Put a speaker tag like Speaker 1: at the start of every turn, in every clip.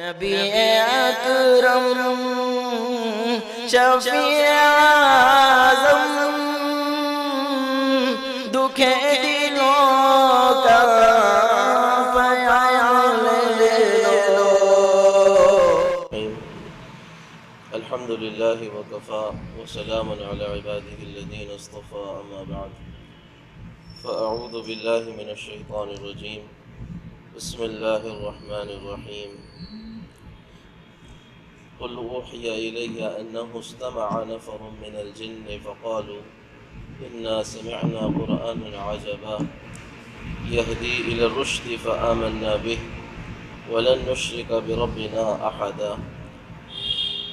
Speaker 1: نبی اکرم شفیع اعظم دکھے دلوں کا پیام لے لو۔
Speaker 2: الحمد للہ وکفا وسلام علی عباده الذین اصطفى اما بعد فاعوذ باللہ من الشیطان الرجیم بسم اللہ الرحمن الرحیم قل اوحی الی انہ استمع نفر من الجن فقالوا انا سمعنا قرآنا عجبا یہدی الی الرشد فآمنا به ولن نشرک بربنا احدا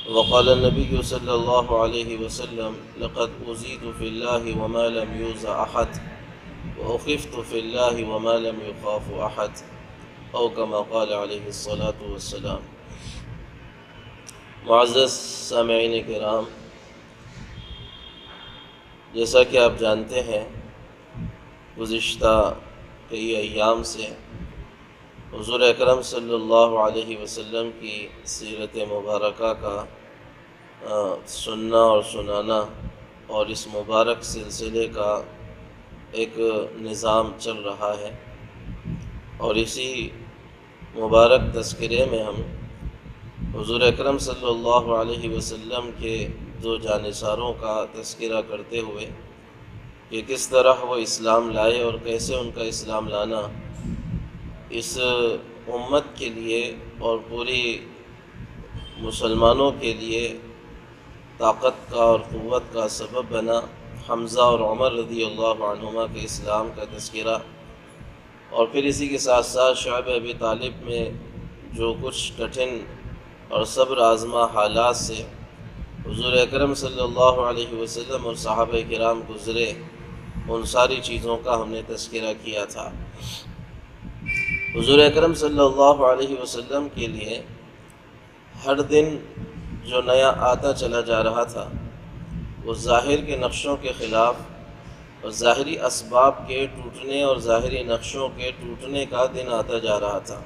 Speaker 2: وقال النبي صلى الله عليه وسلم لقد أوذيت في الله وما لم يوذ أحد وأخفت في الله وما لم يخاف أحد أو كما قال عليه الصلاة والسلام۔ معزز سامعین کرام، جیسا کہ آپ جانتے ہیں گزشتہ کئی ایام سے حضور اکرم صلی اللہ علیہ وسلم کی سیرت مبارکہ کا سننا اور سنانا اور اس مبارک سلسلے کا ایک نظام چل رہا ہے، اور اسی مبارک تذکرے میں ہم حضور اکرم صلی اللہ علیہ وسلم کے دو جانثاروں کا تذکرہ کرتے ہوئے کہ کس طرح وہ اسلام لائے اور کیسے ان کا اسلام لانا اس امت کے لیے اور پوری مسلمانوں کے لیے طاقت کا اور قوت کا سبب بنا، حمزہ اور عمر رضی اللہ عنہما کے اسلام کا تذکرہ، اور پھر اسی کے ساتھ ساتھ شعب ابی طالب میں جو کچھ کٹھن اور صبر آزما حالات سے حضور اکرم صلی اللہ علیہ وسلم اور صحابہ کرام گزرے، ان ساری چیزوں کا ہم نے تذکرہ کیا تھا۔ حضور اکرم صلی اللہ علیہ وسلم کے لیے ہر دن جو نیا آتا چلا جا رہا تھا وہ ظاہر کے نقشوں کے خلاف اور ظاہری اسباب کے ٹوٹنے اور ظاہری نقشوں کے ٹوٹنے کا دن آتا جا رہا تھا۔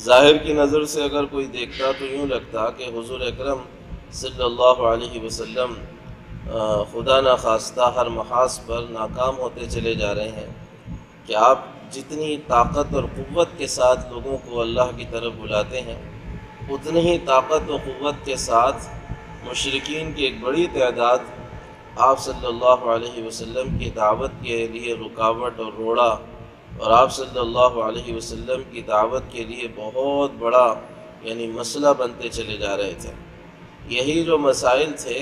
Speaker 2: ظاہر کی نظر سے اگر کوئی دیکھتا تو یوں لگتا کہ حضور اکرم صلی اللہ علیہ وسلم خدا نخواستہ ہر محاذ پر ناکام ہوتے چلے جا رہے ہیں، کہ آپ جتنی طاقت اور قوت کے ساتھ لوگوں کو اللہ کی طرف بلاتے ہیں، اتنی ہی طاقت و قوت کے ساتھ مشرکین کی ایک بڑی تعداد آپ صلی اللہ علیہ وسلم کی دعوت کے لیے رکاوٹ اور روڑا، اور آپ صلی اللہ علیہ وسلم کی دعوت کے لیے بہت بڑا مسئلہ بنتے چلے جا رہے تھے۔ یہی جو مسائل تھے،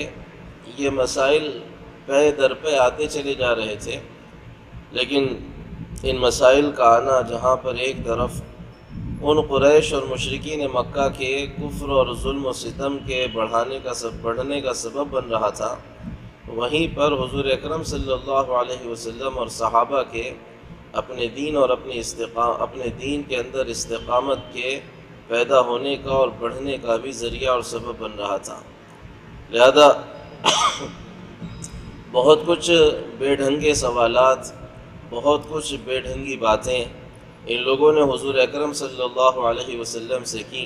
Speaker 2: یہ مسائل پے در پہ آتے چلے جا رہے تھے، لیکن ان مسائل کا آنا جہاں پر ایک طرف ان قریش اور مشرکین مکہ کے کفر اور ظلم و ستم کے بڑھنے کا سبب بن رہا تھا، وہیں پر حضور اکرم صلی اللہ علیہ وسلم اور صحابہ کے اپنے دین اور اپنے دین کے اندر استقامت کے پیدا ہونے کا اور بڑھنے کا بھی ذریعہ اور سبب بن رہا تھا۔ لہذا بہت کچھ بے ڈھنگے سوالات، بہت کچھ بے ڈھنگی باتیں ان لوگوں نے حضور اکرم صلی اللہ علیہ وسلم سے کی۔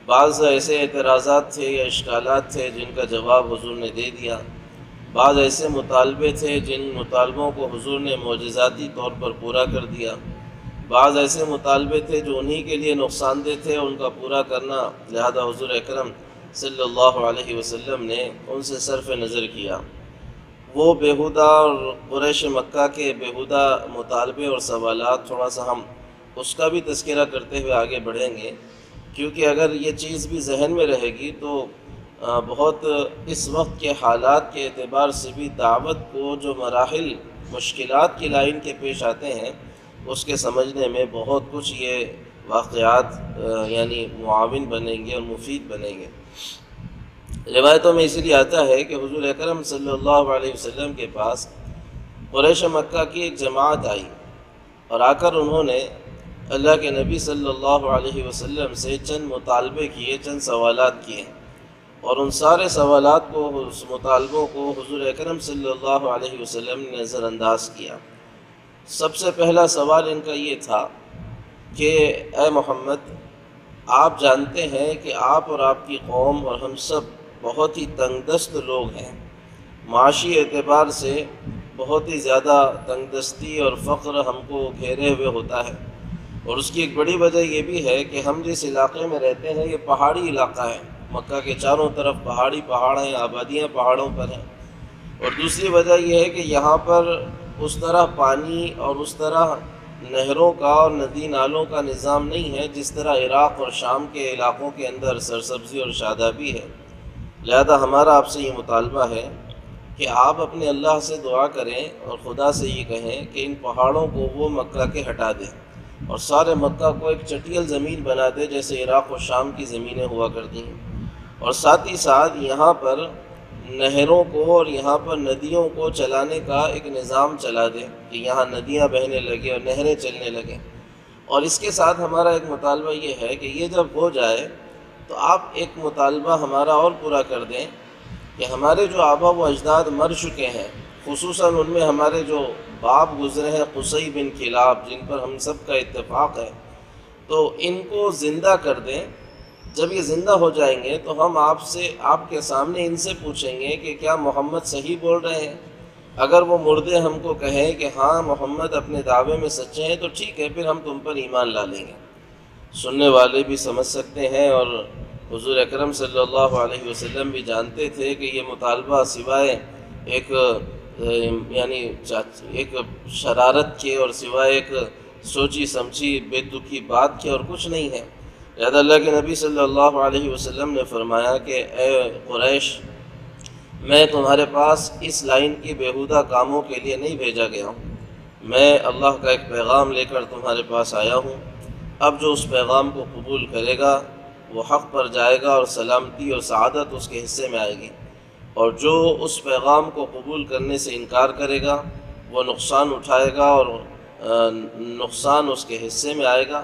Speaker 2: بعض ایسے اعتراضات تھے یا اشکالات تھے جن کا جواب حضور نے دے دیا، بعض ایسے مطالبے تھے جن مطالبوں کو حضور نے معجزاتی طور پر پورا کر دیا، بعض ایسے مطالبے تھے جو انہی کے لیے نقصان دہ تھے، ان کا پورا کرنا لہذا حضور اکرم صلی اللہ علیہ وسلم نے ان سے صرف نظر کیا۔ وہ بیہودہ اور قریش مکہ کے بیہودہ مطالبے اور سوالات، تھوڑا سا ہم اس کا بھی تذکرہ کرتے ہوئے آگے بڑھیں گے، کیونکہ اگر یہ چیز بھی ذہن میں رہے گی تو بہت اس وقت کے حالات کے اعتبار سے بھی دعوت کو جو مراحل مشکلات کی لائن کے پیش آتے ہیں اس کے سمجھنے میں بہت کچھ یہ واقعات معاون بنیں گے اور مفید بنیں گے۔ روایتوں میں اسی لیے آتا ہے کہ حضور اکرم صلی اللہ علیہ وسلم کے پاس قریش مکہ کی ایک جماعت آئی، اور آ کر انہوں نے اللہ کے نبی صلی اللہ علیہ وسلم سے چند مطالبے کیے، چند سوالات کیے، اور ان سارے سوالات کو، اس مطالبوں کو حضور اکرم صلی اللہ علیہ وسلم نے نظر انداز کیا۔ سب سے پہلا سوال ان کا یہ تھا کہ اے محمد، آپ جانتے ہیں کہ آپ اور آپ کی قوم اور ہم سب بہت ہی تنگ دست لوگ ہیں، معاشی اعتبار سے بہت ہی زیادہ تنگ دستی اور فقر ہم کو گھیرے ہوئے ہوتا ہے، اور اس کی ایک بڑی وجہ یہ بھی ہے کہ ہم جس علاقے میں رہتے ہیں یہ پہاڑی علاقہ ہے، مکہ کے چاروں طرف پہاڑ ہیں، آبادیاں پہاڑوں پر ہیں، اور دوسری وجہ یہ ہے کہ یہاں پر اس طرح پانی اور اس طرح نہروں کا اور ندی نالوں کا نظام نہیں ہے جس طرح عراق اور شام کے علاقوں کے اندر سرسبزی اور شادابی ہے۔ لہذا ہمارا آپ سے یہ مطالبہ ہے کہ آپ اپنے اللہ سے دعا کریں اور خدا سے یہ کہیں کہ ان پہاڑوں کو وہ مکہ کے ہٹا دیں اور سارے مکہ کو ایک چٹیل زمین بنا دے جیسے عراق و شام کی زمینیں ہوا کرتی ہیں، اور ساتھ ہی ساتھ یہاں پر نہروں کو اور یہاں پر ندیوں کو چلانے کا ایک نظام چلا دے کہ یہاں ندیاں بہنے لگے اور نہریں چلنے لگیں۔ اور اس کے ساتھ ہمارا ایک مطالبہ یہ ہے کہ یہ جب ہو جائے تو آپ ایک مطالبہ ہمارا اور پورا کر دیں کہ ہمارے جو آبا و اجداد مر چکے ہیں، خصوصاً ان میں ہمارے جو باپ گزرے ہیں قصی بن کلاب، جن پر ہم سب کا اتفاق ہے، تو ان کو زندہ کر دیں۔ جب یہ زندہ ہو جائیں گے تو ہم آپ کے سامنے ان سے پوچھیں گے کہ کیا محمد صحیح بول رہے ہیں؟ اگر وہ مردے ہم کو کہیں کہ ہاں محمد اپنے دعوے میں سچے ہیں تو ٹھیک ہے، پھر ہم تم پر ایمان لا لیں گے۔ سننے والے بھی سمجھ سکتے ہیں اور حضور اکرم صلی اللہ علیہ وسلم بھی جانتے تھے کہ یہ مطالبہ سوائے ایک ایک شرارت کے اور سوائے ایک سوچی سمجھی بے تکی بات کے اور کچھ نہیں ہے۔ لہذا اللہ کے نبی صلی اللہ علیہ وسلم نے فرمایا کہ اے قریش، میں تمہارے پاس اس لائن کی بیہودہ کاموں کے لیے نہیں بھیجا گیا ہوں، میں اللہ کا ایک پیغام لے کر تمہارے پاس آیا ہوں۔ اب جو اس پیغام کو قبول کرے گا وہ حق پر جائے گا اور سلامتی اور سعادت اس کے حصے میں آئے گی، اور جو اس پیغام کو قبول کرنے سے انکار کرے گا وہ نقصان اٹھائے گا اور نقصان اس کے حصے میں آئے گا۔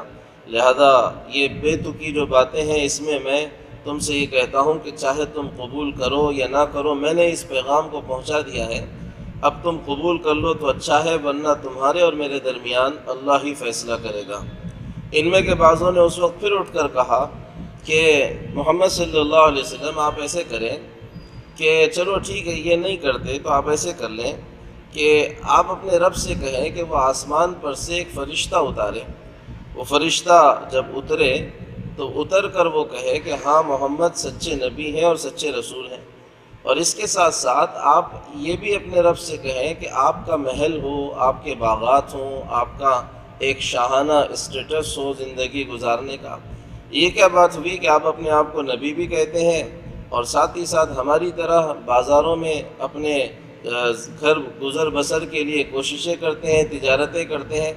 Speaker 2: لہذا یہ بے تکی جو باتیں ہیں اس میں میں تم سے یہ کہتا ہوں کہ چاہے تم قبول کرو یا نہ کرو، میں نے اس پیغام کو پہنچا دیا ہے، اب تم قبول کر لو تو اچھا ہے، ورنہ تمہارے اور میرے درمیان اللہ ہی فیصلہ کرے گا۔ ان میں کے بعضوں نے اس وقت پھر اٹھ کر کہا کہ محمد صلی اللہ علیہ وسلم آپ ایسے کریں کہ چلو ٹھیک ہے یہ نہیں کرتے تو آپ ایسے کر لیں کہ آپ اپنے رب سے کہیں کہ وہ آسمان پر سے ایک فرشتہ اتارے، وہ فرشتہ جب اترے تو اتر کر وہ کہے کہ ہاں محمد سچے نبی ہیں اور سچے رسول ہیں، اور اس کے ساتھ ساتھ آپ یہ بھی اپنے رب سے کہیں کہ آپ کا محل ہو، آپ کے باغات ہوں، آپ کا ایک شاہانہ اسٹیٹس ہو زندگی گزارنے کا۔ یہ کیا بات ہوئی کہ آپ اپنے آپ کو نبی بھی کہتے ہیں اور ساتھ ہی ساتھ ہماری طرح بازاروں میں اپنے گھر گزر بسر کے لیے کوششیں کرتے ہیں، تجارتیں کرتے ہیں۔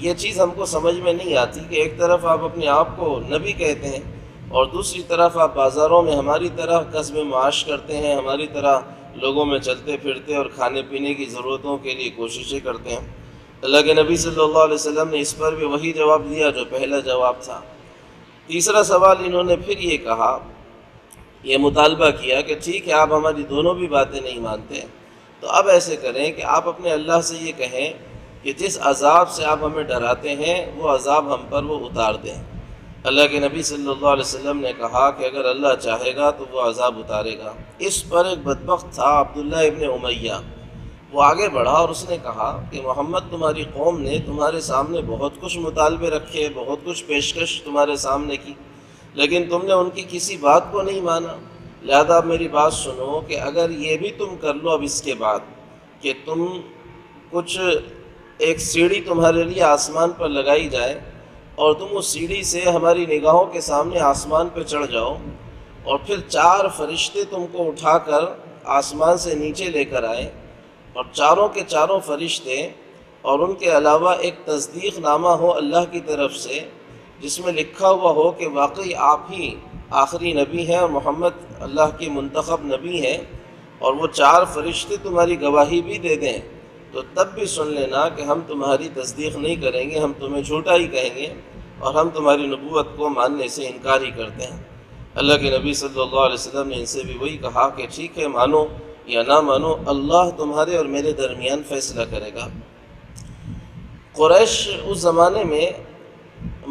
Speaker 2: یہ چیز ہم کو سمجھ میں نہیں آتی کہ ایک طرف آپ اپنے آپ کو نبی کہتے ہیں اور دوسری طرف آپ بازاروں میں ہماری طرح کسب معاش کرتے ہیں، ہماری طرح لوگوں میں چلتے پھرتے اور کھانے پینے کی ضرورتوں کے لیے کوششیں کرتے ہیں۔ اللہ کے نبی صلی اللہ علیہ وسلم نے اس پر بھی وہی جواب دیا جو پہلا جواب تھا۔ تیسرا سوال انہوں نے پھر یہ کہا، یہ مطالبہ کیا کہ ٹھیک ہے آپ ہماری دونوں بھی باتیں نہیں مانتے، تو اب ایسے کریں کہ آپ اپنے اللہ سے یہ کہیں کہ جس عذاب سے آپ ہمیں ڈراتے ہیں وہ عذاب ہم پر وہ اتار دیں۔ اللہ کے نبی صلی اللہ علیہ وسلم نے کہا کہ اگر اللہ چاہے گا تو وہ عذاب اتارے گا۔ اس پر ایک بدبخت تھا عبداللہ ابن امیہ، وہ آگے بڑھا اور اس نے کہا کہ محمد تمہاری قوم نے تمہارے سامنے بہت کچھ مطالبے رکھے، بہت کچھ پیشکش تمہارے سامنے کی، لیکن تم نے ان کی کسی بات کو نہیں مانا۔ لہذا اب میری بات سنو کہ اگر یہ بھی تم کر لو اب اس کے بعد کہ تم کچھ ایک سیڑھی تمہارے لیے آسمان پر لگائی جائے اور تم اس سیڑھی سے ہماری نگاہوں کے سامنے آسمان پہ چڑھ جاؤ اور پھر 4 فرشتے تم کو اٹھا کر آسمان سے نیچے لے کر آئے اور چاروں کے چاروں فرشتے اور ان کے علاوہ ایک تصدیق نامہ ہو اللہ کی طرف سے جس میں لکھا ہوا ہو کہ واقعی آپ ہی آخری نبی ہیں اور محمد اللہ کی منتخب نبی ہیں، اور وہ 4 فرشتے تمہاری گواہی بھی دے دیں، تو تب بھی سن لینا کہ ہم تمہاری تصدیق نہیں کریں گے، ہم تمہیں جھوٹا ہی کہیں گے اور ہم تمہاری نبوت کو ماننے سے انکار ہی کرتے ہیں۔ اللہ کے نبی صلی اللہ علیہ وسلم نے ان سے بھی وہی کہا کہ ٹھیک ہے مانو یا نہ مانو، اللہ تمہارے اور میرے درمیان فیصلہ کرے گا۔ قریش اس زمانے میں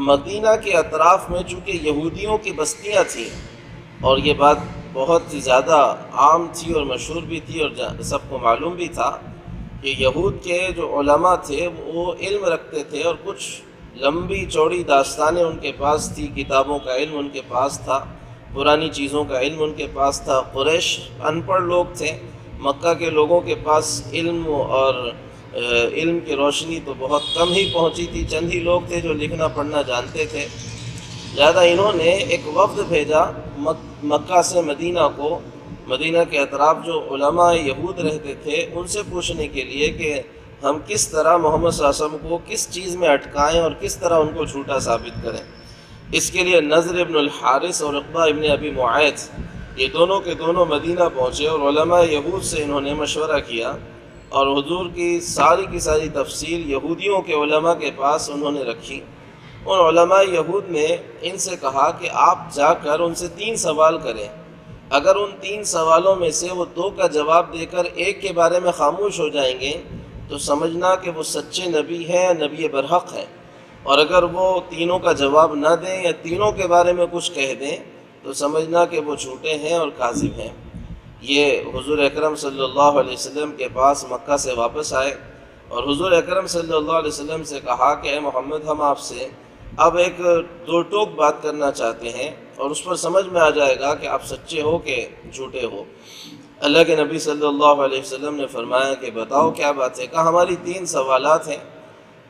Speaker 2: مدینہ کے اطراف میں چونکہ یہودیوں کی بستیاں تھیں، اور یہ بات بہت ہی زیادہ عام تھی اور مشہور بھی تھی اور سب کو معلوم بھی تھا کہ یہود کے جو علماء تھے وہ علم رکھتے تھے، اور کچھ لمبی چوڑی داستانیں ان کے پاس تھی، کتابوں کا علم ان کے پاس تھا، پرانی چیزوں کا علم ان کے پاس تھا۔ قریش ان پڑھ لوگ تھے، مکہ کے لوگوں کے پاس علم اور علم کی روشنی تو بہت کم ہی پہنچی تھی، چند ہی لوگ تھے جو لکھنا پڑھنا جانتے تھے۔ لہذا انہوں نے ایک وفد بھیجا مکہ سے مدینہ کو، مدینہ کے اطراف جو علماء یہود رہتے تھے ان سے پوچھنے کے لیے کہ ہم کس طرح محمد صلی اللہ علیہ وسلم کو کس چیز میں اٹکائیں اور کس طرح ان کو جھوٹا ثابت کریں۔ اس کے لیے نضر ابن الحارث اور عقبہ ابن ابی معیط یہ دونوں کے دونوں مدینہ پہنچے، اور علماء یہود سے انہوں نے مشورہ کیا، اور حضور کی ساری تفصیل یہودیوں کے علماء کے پاس انہوں نے رکھی۔ ان علماء یہود نے ان سے کہا کہ آپ جا کر ان سے 3 سوال کریں، اگر ان 3 سوالوں میں سے وہ 2 کا جواب دے کر ایک کے بارے میں خاموش ہو جائیں گے تو سمجھنا کہ وہ سچے نبی ہیں یا نبی برحق ہیں، اور اگر وہ تینوں کا جواب نہ دیں یا تینوں کے بارے میں کچھ کہہ دیں تو سمجھنا کہ وہ جھوٹے ہیں اور کاذب ہیں۔ یہ حضور اکرم صلی اللہ علیہ وسلم کے پاس مکہ سے واپس آئے، اور حضور اکرم صلی اللہ علیہ وسلم سے کہا کہ اے محمد، ہم آپ سے اب ایک 2 ٹوک بات کرنا چاہتے ہیں، اور اس پر سمجھ میں آ جائے گا کہ آپ سچے ہو کہ جھوٹے ہو۔ اللہ کے نبی صلی اللہ علیہ وسلم نے فرمایا کہ بتاؤ کیا بات ہے؟ کہا ہماری 3 سوالات ہیں،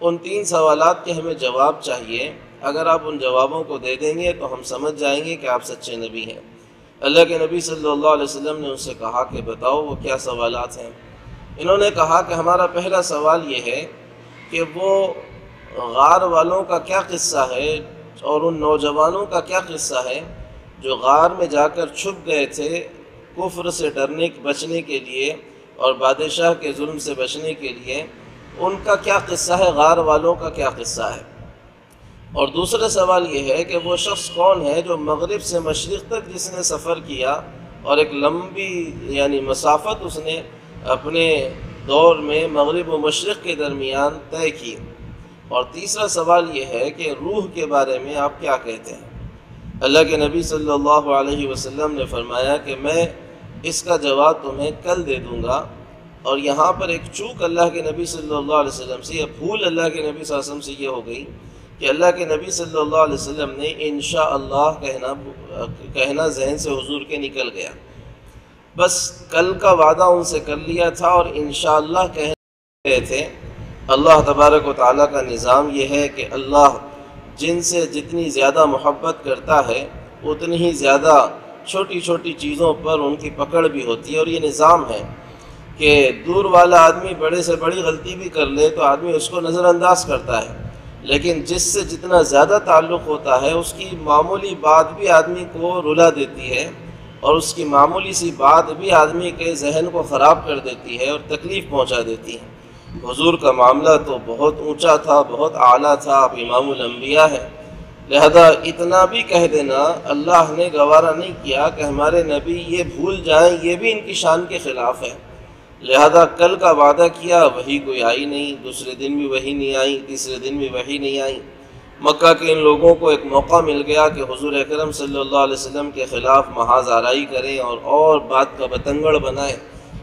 Speaker 2: ان 3 سوالات کے ہمیں جواب چاہیے، اگر آپ ان جوابوں کو دے دیں گے تو ہم سمجھ جائیں گے کہ آپ سچے نبی ہیں۔ اللہ کے نبی صلی اللہ علیہ وسلم نے ان سے کہا کہ بتاؤ وہ کیا سوالات ہیں؟ انہوں نے کہا کہ ہمارا پہلا سوال یہ ہے کہ وہ غار والوں کا کیا قصہ ہے اور ان نوجوانوں کا کیا قصہ ہے جو غار میں جا کر چھپ گئے تھے کفر سے بچنے کے لیے اور بادشاہ کے ظلم سے بچنے کے لیے، ان کا کیا قصہ ہے، غار والوں کا کیا قصہ ہے؟ اور دوسرا سوال یہ ہے کہ وہ شخص کون ہے جو مغرب سے مشرق تک جس نے سفر کیا اور ایک لمبی مسافت اس نے اپنے دور میں مغرب و مشرق کے درمیان طے کی۔ اور تیسرا سوال یہ ہے کہ روح کے بارے میں آپ کیا کہتے ہیں؟ اللہ کے نبی صلی اللہ علیہ وسلم نے فرمایا کہ میں اس کا جواب تمہیں کل دے دوں گا۔ اور یہاں پر ایک چوک اللہ کے نبی صلی اللہ علیہ وسلم سے یا بھول اللہ کے نبی صلی اللہ علیہ وسلم سے یہ ہو گئی کہ اللہ کے نبی صلی اللہ علیہ وسلم نے انشاءاللہ کہنا ذہن سے حضور کے نکل گیا، بس کل کا وعدہ ان سے کر لیا تھا اور انشاءاللہ کہہ رہے تھے۔ اللہ تبارک و تعالیٰ کا نظام یہ ہے کہ اللہ جن سے جتنی زیادہ محبت کرتا ہے اتنی ہی زیادہ چھوٹی چھوٹی چیزوں پر ان کی پکڑ بھی ہوتی ہے، اور یہ نظام ہے کہ دور والا آدمی بڑے سے بڑی غلطی بھی کر لے تو آدمی اس کو نظر انداز کرتا ہے، لیکن جس سے جتنا زیادہ تعلق ہوتا ہے اس کی معمولی بات بھی آدمی کو رلا دیتی ہے، اور اس کی معمولی سی بات بھی آدمی کے ذہن کو خراب کر دیتی ہے اور تکلیف پہنچا دیتی ہے۔ حضور کا معاملہ تو بہت اونچا تھا، بہت اعلیٰ تھا، آپ امام الانبیاء ہیں، لہذا اتنا بھی کہہ دینا اللہ نے گوارا نہیں کیا کہ ہمارے نبی یہ بھول جائیں، یہ بھی ان کی شان کے خلاف ہے۔ لہذا کل کا وعدہ کیا، وحی کوئی آئی نہیں، دوسرے دن بھی وحی نہیں آئی، تیسرے دن بھی وحی نہیں آئی۔ مکہ کے ان لوگوں کو ایک موقع مل گیا کہ حضور اکرم صلی اللہ علیہ وسلم کے خلاف محاذ آرائی کریں اور بات کا بتنگڑ بنائیں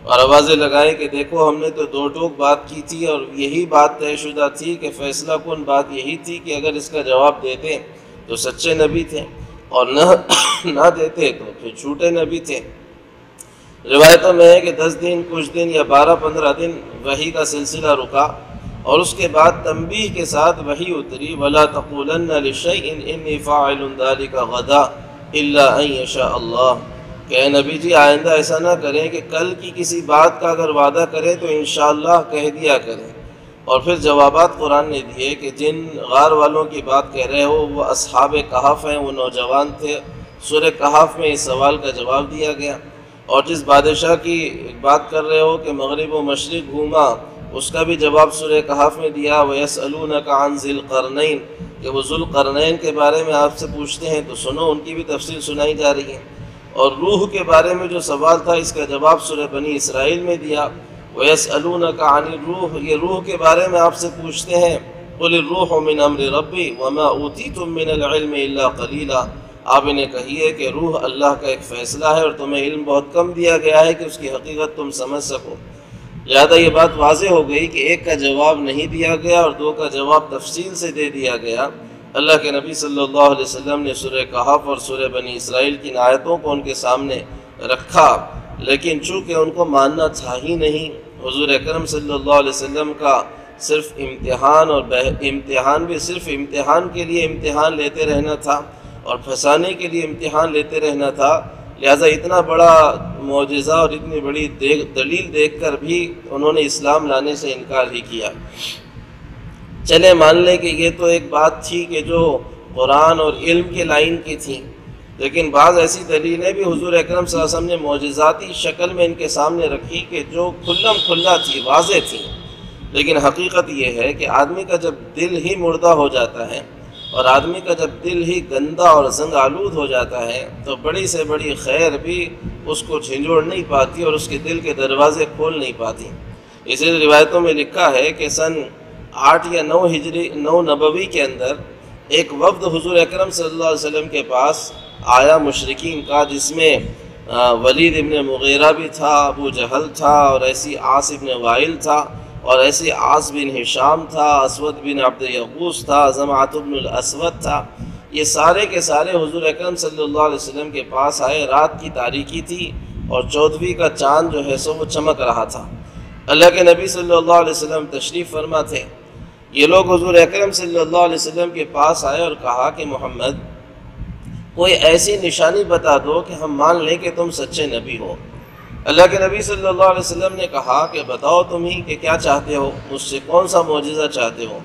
Speaker 2: اور آوازیں لگائیں کہ دیکھو ہم نے تو 2 ٹوک بات کی تھی اور یہی بات طے شدہ تھی کہ فیصلہ کن بات یہی تھی کہ اگر اس کا جواب دیتے تو سچے نبی تھے اور نہ دیتے تو پھر جھوٹے نبی تھے۔ روایتوں میں ہے کہ 10 دن کچھ دن یا 12-15 دن وحی کا سلسلہ رکا، اور اس کے بعد تنبیہ کے ساتھ وحی اتری، وَلَا تَقُولَنَّ لِشَيْءٍ إِنِّي فَاعِلٌ ذَلِكَ غَدًا إِلَّا أَن يَشَاءَ اللَّهُ کہ اے نبی جی آئندہ ایسا نہ کریں کہ کل کی کسی بات کا اگر وعدہ کریں تو انشاءاللہ کہہ دیا کریں۔ اور پھر جوابات قرآن نے دیے کہ جن غار والوں کی بات کہہ رہے ہو وہ اصحاب کہف ہیں، وہ نوجوان تھے۔ سورہ کہف میں اس سوال کا جواب دیا گیا۔ اور جس بادشاہ کی بات کر رہے ہو کہ مغرب و مشرق گھوما، اس کا بھی جواب سورہ کہف میں دیا، وَيَسْأَلُونَكَ عَنْ ذِي الْقَرْنَيْنِ کہ وہ ذو القرنین کے بارے میں آپ سے پوچھتے ہیں تو سنو، ان کی بھی تفصیل سنائی جا رہی ہے۔ اور روح کے بارے میں جو سوال تھا اس کا جواب سورہ بنی اسرائیل میں دیا، وَيَسْأَلُونَكَ عَنِ الرُّوحِ یہ روح کے بارے میں آپ سے پوچھتے ہیں قل الروح من امر ربی وما اوتیتم من العلم الا قلیلا، آپ انہیں کہیے کہ روح اللہ کا ایک فیصلہ ہے اور تمہیں علم بہت کم دیا گیا ہے کہ اس کی حقیقت تم سمجھ سکو۔ لہذا یہ بات واضح ہو گئی کہ ایک کا جواب نہیں دیا گیا اور دو کا جواب تفصیل سے دے دیا گیا۔ اللہ کے نبی صلی اللہ علیہ وسلم نے سورہ کہف اور سورہ بنی اسرائیل کی آیتوں کو ان کے سامنے رکھا، لیکن چونکہ ان کو ماننا تھا ہی نہیں، حضور اکرم صلی اللہ علیہ وسلم کا صرف امتحان اور امتحان بھی صرف امتحان کے لیے امتحان لیتے رہنا تھا اور پھنسانے کے لیے امتحان لیتے رہنا تھا، لہٰذا اتنا بڑا معجزہ اور اتنی بڑی دلیل دیکھ کر بھی انہوں نے اسلام لانے سے انکار ہی کیا۔ چلے مان لیں کہ یہ تو ایک بات تھی کہ جو قرآن اور علم کے لائن کی تھی، لیکن بعض ایسی دلیلیں بھی حضور اکرم صلی اللہ علیہ وسلم نے معجزاتی شکل میں ان کے سامنے رکھی کہ جو کھلم کھلا تھی، واضح تھی، لیکن حقیقت یہ ہے کہ آدمی کا جب دل ہی مردہ ہو جاتا ہے اور آدمی کا جب دل ہی گندا اور زنگ آلود ہو جاتا ہے تو بڑی سے بڑی خیر بھی اس کو جھنجھوڑ نہیں پاتی اور اس کے دل کے دروازے کھول نہیں پاتی۔ اس لیے روایتوں میں لکھا ہے کہ سن 8 یا 9 نبوی کے اندر ایک وفد حضور اکرم صلی اللہ علیہ وسلم کے پاس آیا مشرکین کا، جس میں ولید ابن مغیرہ بھی تھا، ابو جہل تھا، اور ایسی عاص ابن وائل تھا، اور ایسے عاص بن ہشام تھا، اسود بن عبد یغوث تھا، زمعۃ بن الاسود تھا۔ یہ سارے کے سارے حضور اکرم صلی اللہ علیہ وسلم کے پاس آئے۔ رات کی تاریکی تھی اور 14ویں کا چاند جو ہے سو وہ چمک رہا تھا۔ اللہ کے نبی صلی اللہ علیہ وسلم تشریف فرما تھے۔ یہ لوگ حضور اکرم صلی اللہ علیہ وسلم کے پاس آئے اور کہا کہ محمد کوئی ایسی نشانی بتا دو کہ ہم مان لیں کہ تم سچے نبی ہو۔ اللہ کے نبی صلی اللہ علیہ وسلم نے کہا کہ بتاؤ تم ہی کہ کیا چاہتے ہو، مجھ سے کون سا معجزہ چاہتے ہو۔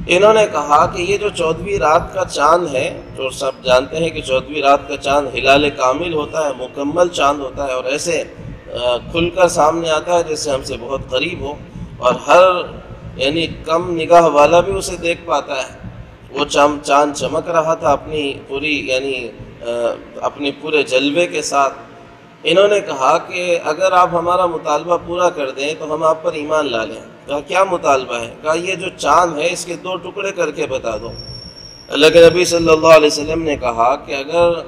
Speaker 2: انہوں نے کہا کہ یہ جو 14ویں رات کا چاند ہے، جو سب جانتے ہیں کہ 14ویں رات کا چاند ہلال کامل ہوتا ہے، مکمل چاند ہوتا ہے، اور ایسے کھل کر سامنے آتا ہے جیسے ہم سے بہت قریب ہو، اور ہر یعنی کم نگاہ والا بھی اسے دیکھ پاتا ہے۔ وہ چاند چمک رہا تھا اپنی پورے جلوے کے ساتھ۔ انہوں نے کہا کہ اگر آپ ہمارا مطالبہ پورا کر دیں تو ہم آپ پر ایمان لا لیں۔ کہا کیا مطالبہ ہے؟ کہا یہ جو چاند ہے اس کے 2 ٹکڑے کر کے بتا دو۔ اللہ کے نبی صلی اللہ علیہ وسلم نے کہا کہ اگر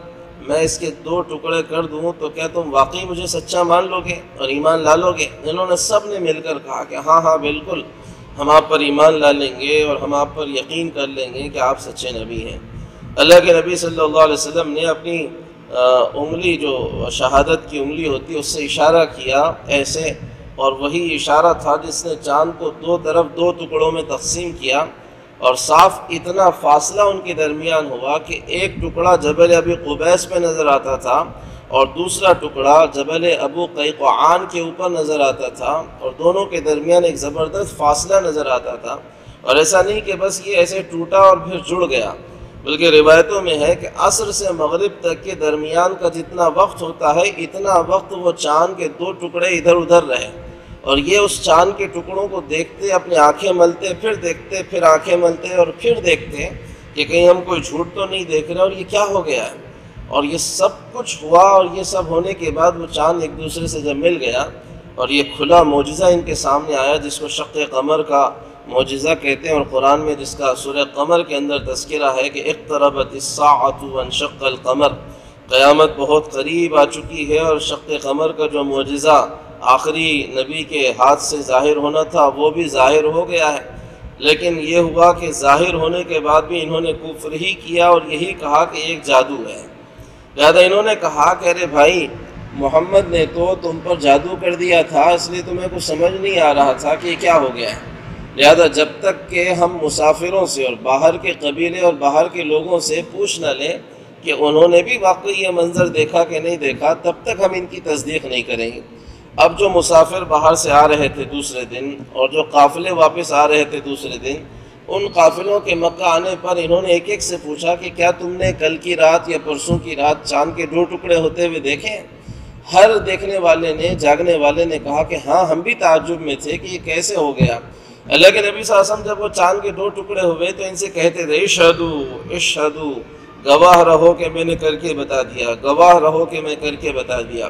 Speaker 2: میں اس کے 2 ٹکڑے کر دوں تو کیا تم واقعی مجھے سچا مان لو گے اور ایمان لا لو گے؟ انہوں نے سب نے مل کر کہا کہ ہاں ہاں بالکل، ہم آپ پر ایمان لا لیں گے اور ہم آپ پر یقین کر لیں گے کہ آپ سچے نبی ہیں۔ اللہ کے نبی صلی اللہ علیہ وسلم نے اپنی انگلی جو شہادت کی انگلی ہوتی ہے اس سے اشارہ کیا ایسے، اور وہی اشارہ تھا جس نے چاند کو 2 طرف 2 ٹکڑوں میں تقسیم کیا، اور صاف اتنا فاصلہ ان کے درمیان ہوا کہ ایک ٹکڑا جبل ابی قبیس پہ نظر آتا تھا اور دوسرا ٹکڑا جبل ابو قیقعان کے اوپر نظر آتا تھا، اور دونوں کے درمیان ایک زبردست فاصلہ نظر آتا تھا۔ اور ایسا نہیں کہ بس یہ ایسے ٹوٹا اور پھر جڑ گیا، بلکہ روایتوں میں ہے کہ عصر سے مغرب تک کے درمیان کا جتنا وقت ہوتا ہے اتنا وقت وہ چاند کے 2 ٹکڑے ادھر ادھر رہے، اور یہ اس چاند کے ٹکڑوں کو دیکھتے، اپنی آنکھیں ملتے، پھر دیکھتے، پھر آنکھیں ملتے اور پھر دیکھتے کہ کہیں ہم کوئی جھوٹ تو نہیں دیکھ رہے اور یہ کیا ہو گیا ہے۔ اور یہ سب کچھ ہوا، اور یہ سب ہونے کے بعد وہ چاند ایک دوسرے سے جب مل گیا اور یہ کھلا معجزہ ان کے سامنے آیا، جس کو شق قمر کا معجزہ کہتے ہیں، اور قرآن میں جس کا سورہ قمر کے اندر تذکرہ ہے کہ اقتربت الساعۃ وانشق القمر، قیامت بہت قریب آ چکی ہے، اور شق قمر کا جو معجزہ آخری نبی کے ہاتھ سے ظاہر ہونا تھا وہ بھی ظاہر ہو گیا ہے۔ لیکن یہ ہوا کہ ظاہر ہونے کے بعد بھی انہوں نے کفر ہی کیا اور یہی کہا کہ ایک جادو ہے۔ لہذا انہوں نے کہا کہ ارے بھائی، محمد نے تو تم پر جادو کر دیا تھا، اس لیے تمہیں کچھ سمجھ نہیں آ رہا تھا کہ یہ کیا ہو گیا ہے۔ لہذا جب تک کہ ہم مسافروں سے اور باہر کے قبیلے اور باہر کے لوگوں سے پوچھ نہ لیں کہ انہوں نے بھی واقعی یہ منظر دیکھا کہ نہیں دیکھا، تب تک ہم ان کی تصدیق نہیں کریں گے۔ اب جو مسافر باہر سے آ رہے تھے دوسرے دن، اور جو قافلے واپس آ رہے تھے دوسرے دن، ان قافلوں کے مکہ آنے پر انہوں نے ایک ایک سے پوچھا کہ کیا تم نے کل کی رات یا پرسوں کی رات چاند کے 2 ٹکڑے ہوتے ہوئے دیکھے؟ ہر دیکھنے والے نے، جاگنے والے نے کہا کہ ہاں، ہم بھی تعجب میں تھے کہ یہ کیسے ہو گیا۔ اللہ کے نبی صلی اللہ علیہ وسلم جب وہ چاند کے 2 ٹکڑے ہوئے تو ان سے کہتے تھے اشہدو اشہدو، گواہ رہو کہ میں نے کر کے بتا دیا، گواہ رہو کہ میں کر کے بتا دیا۔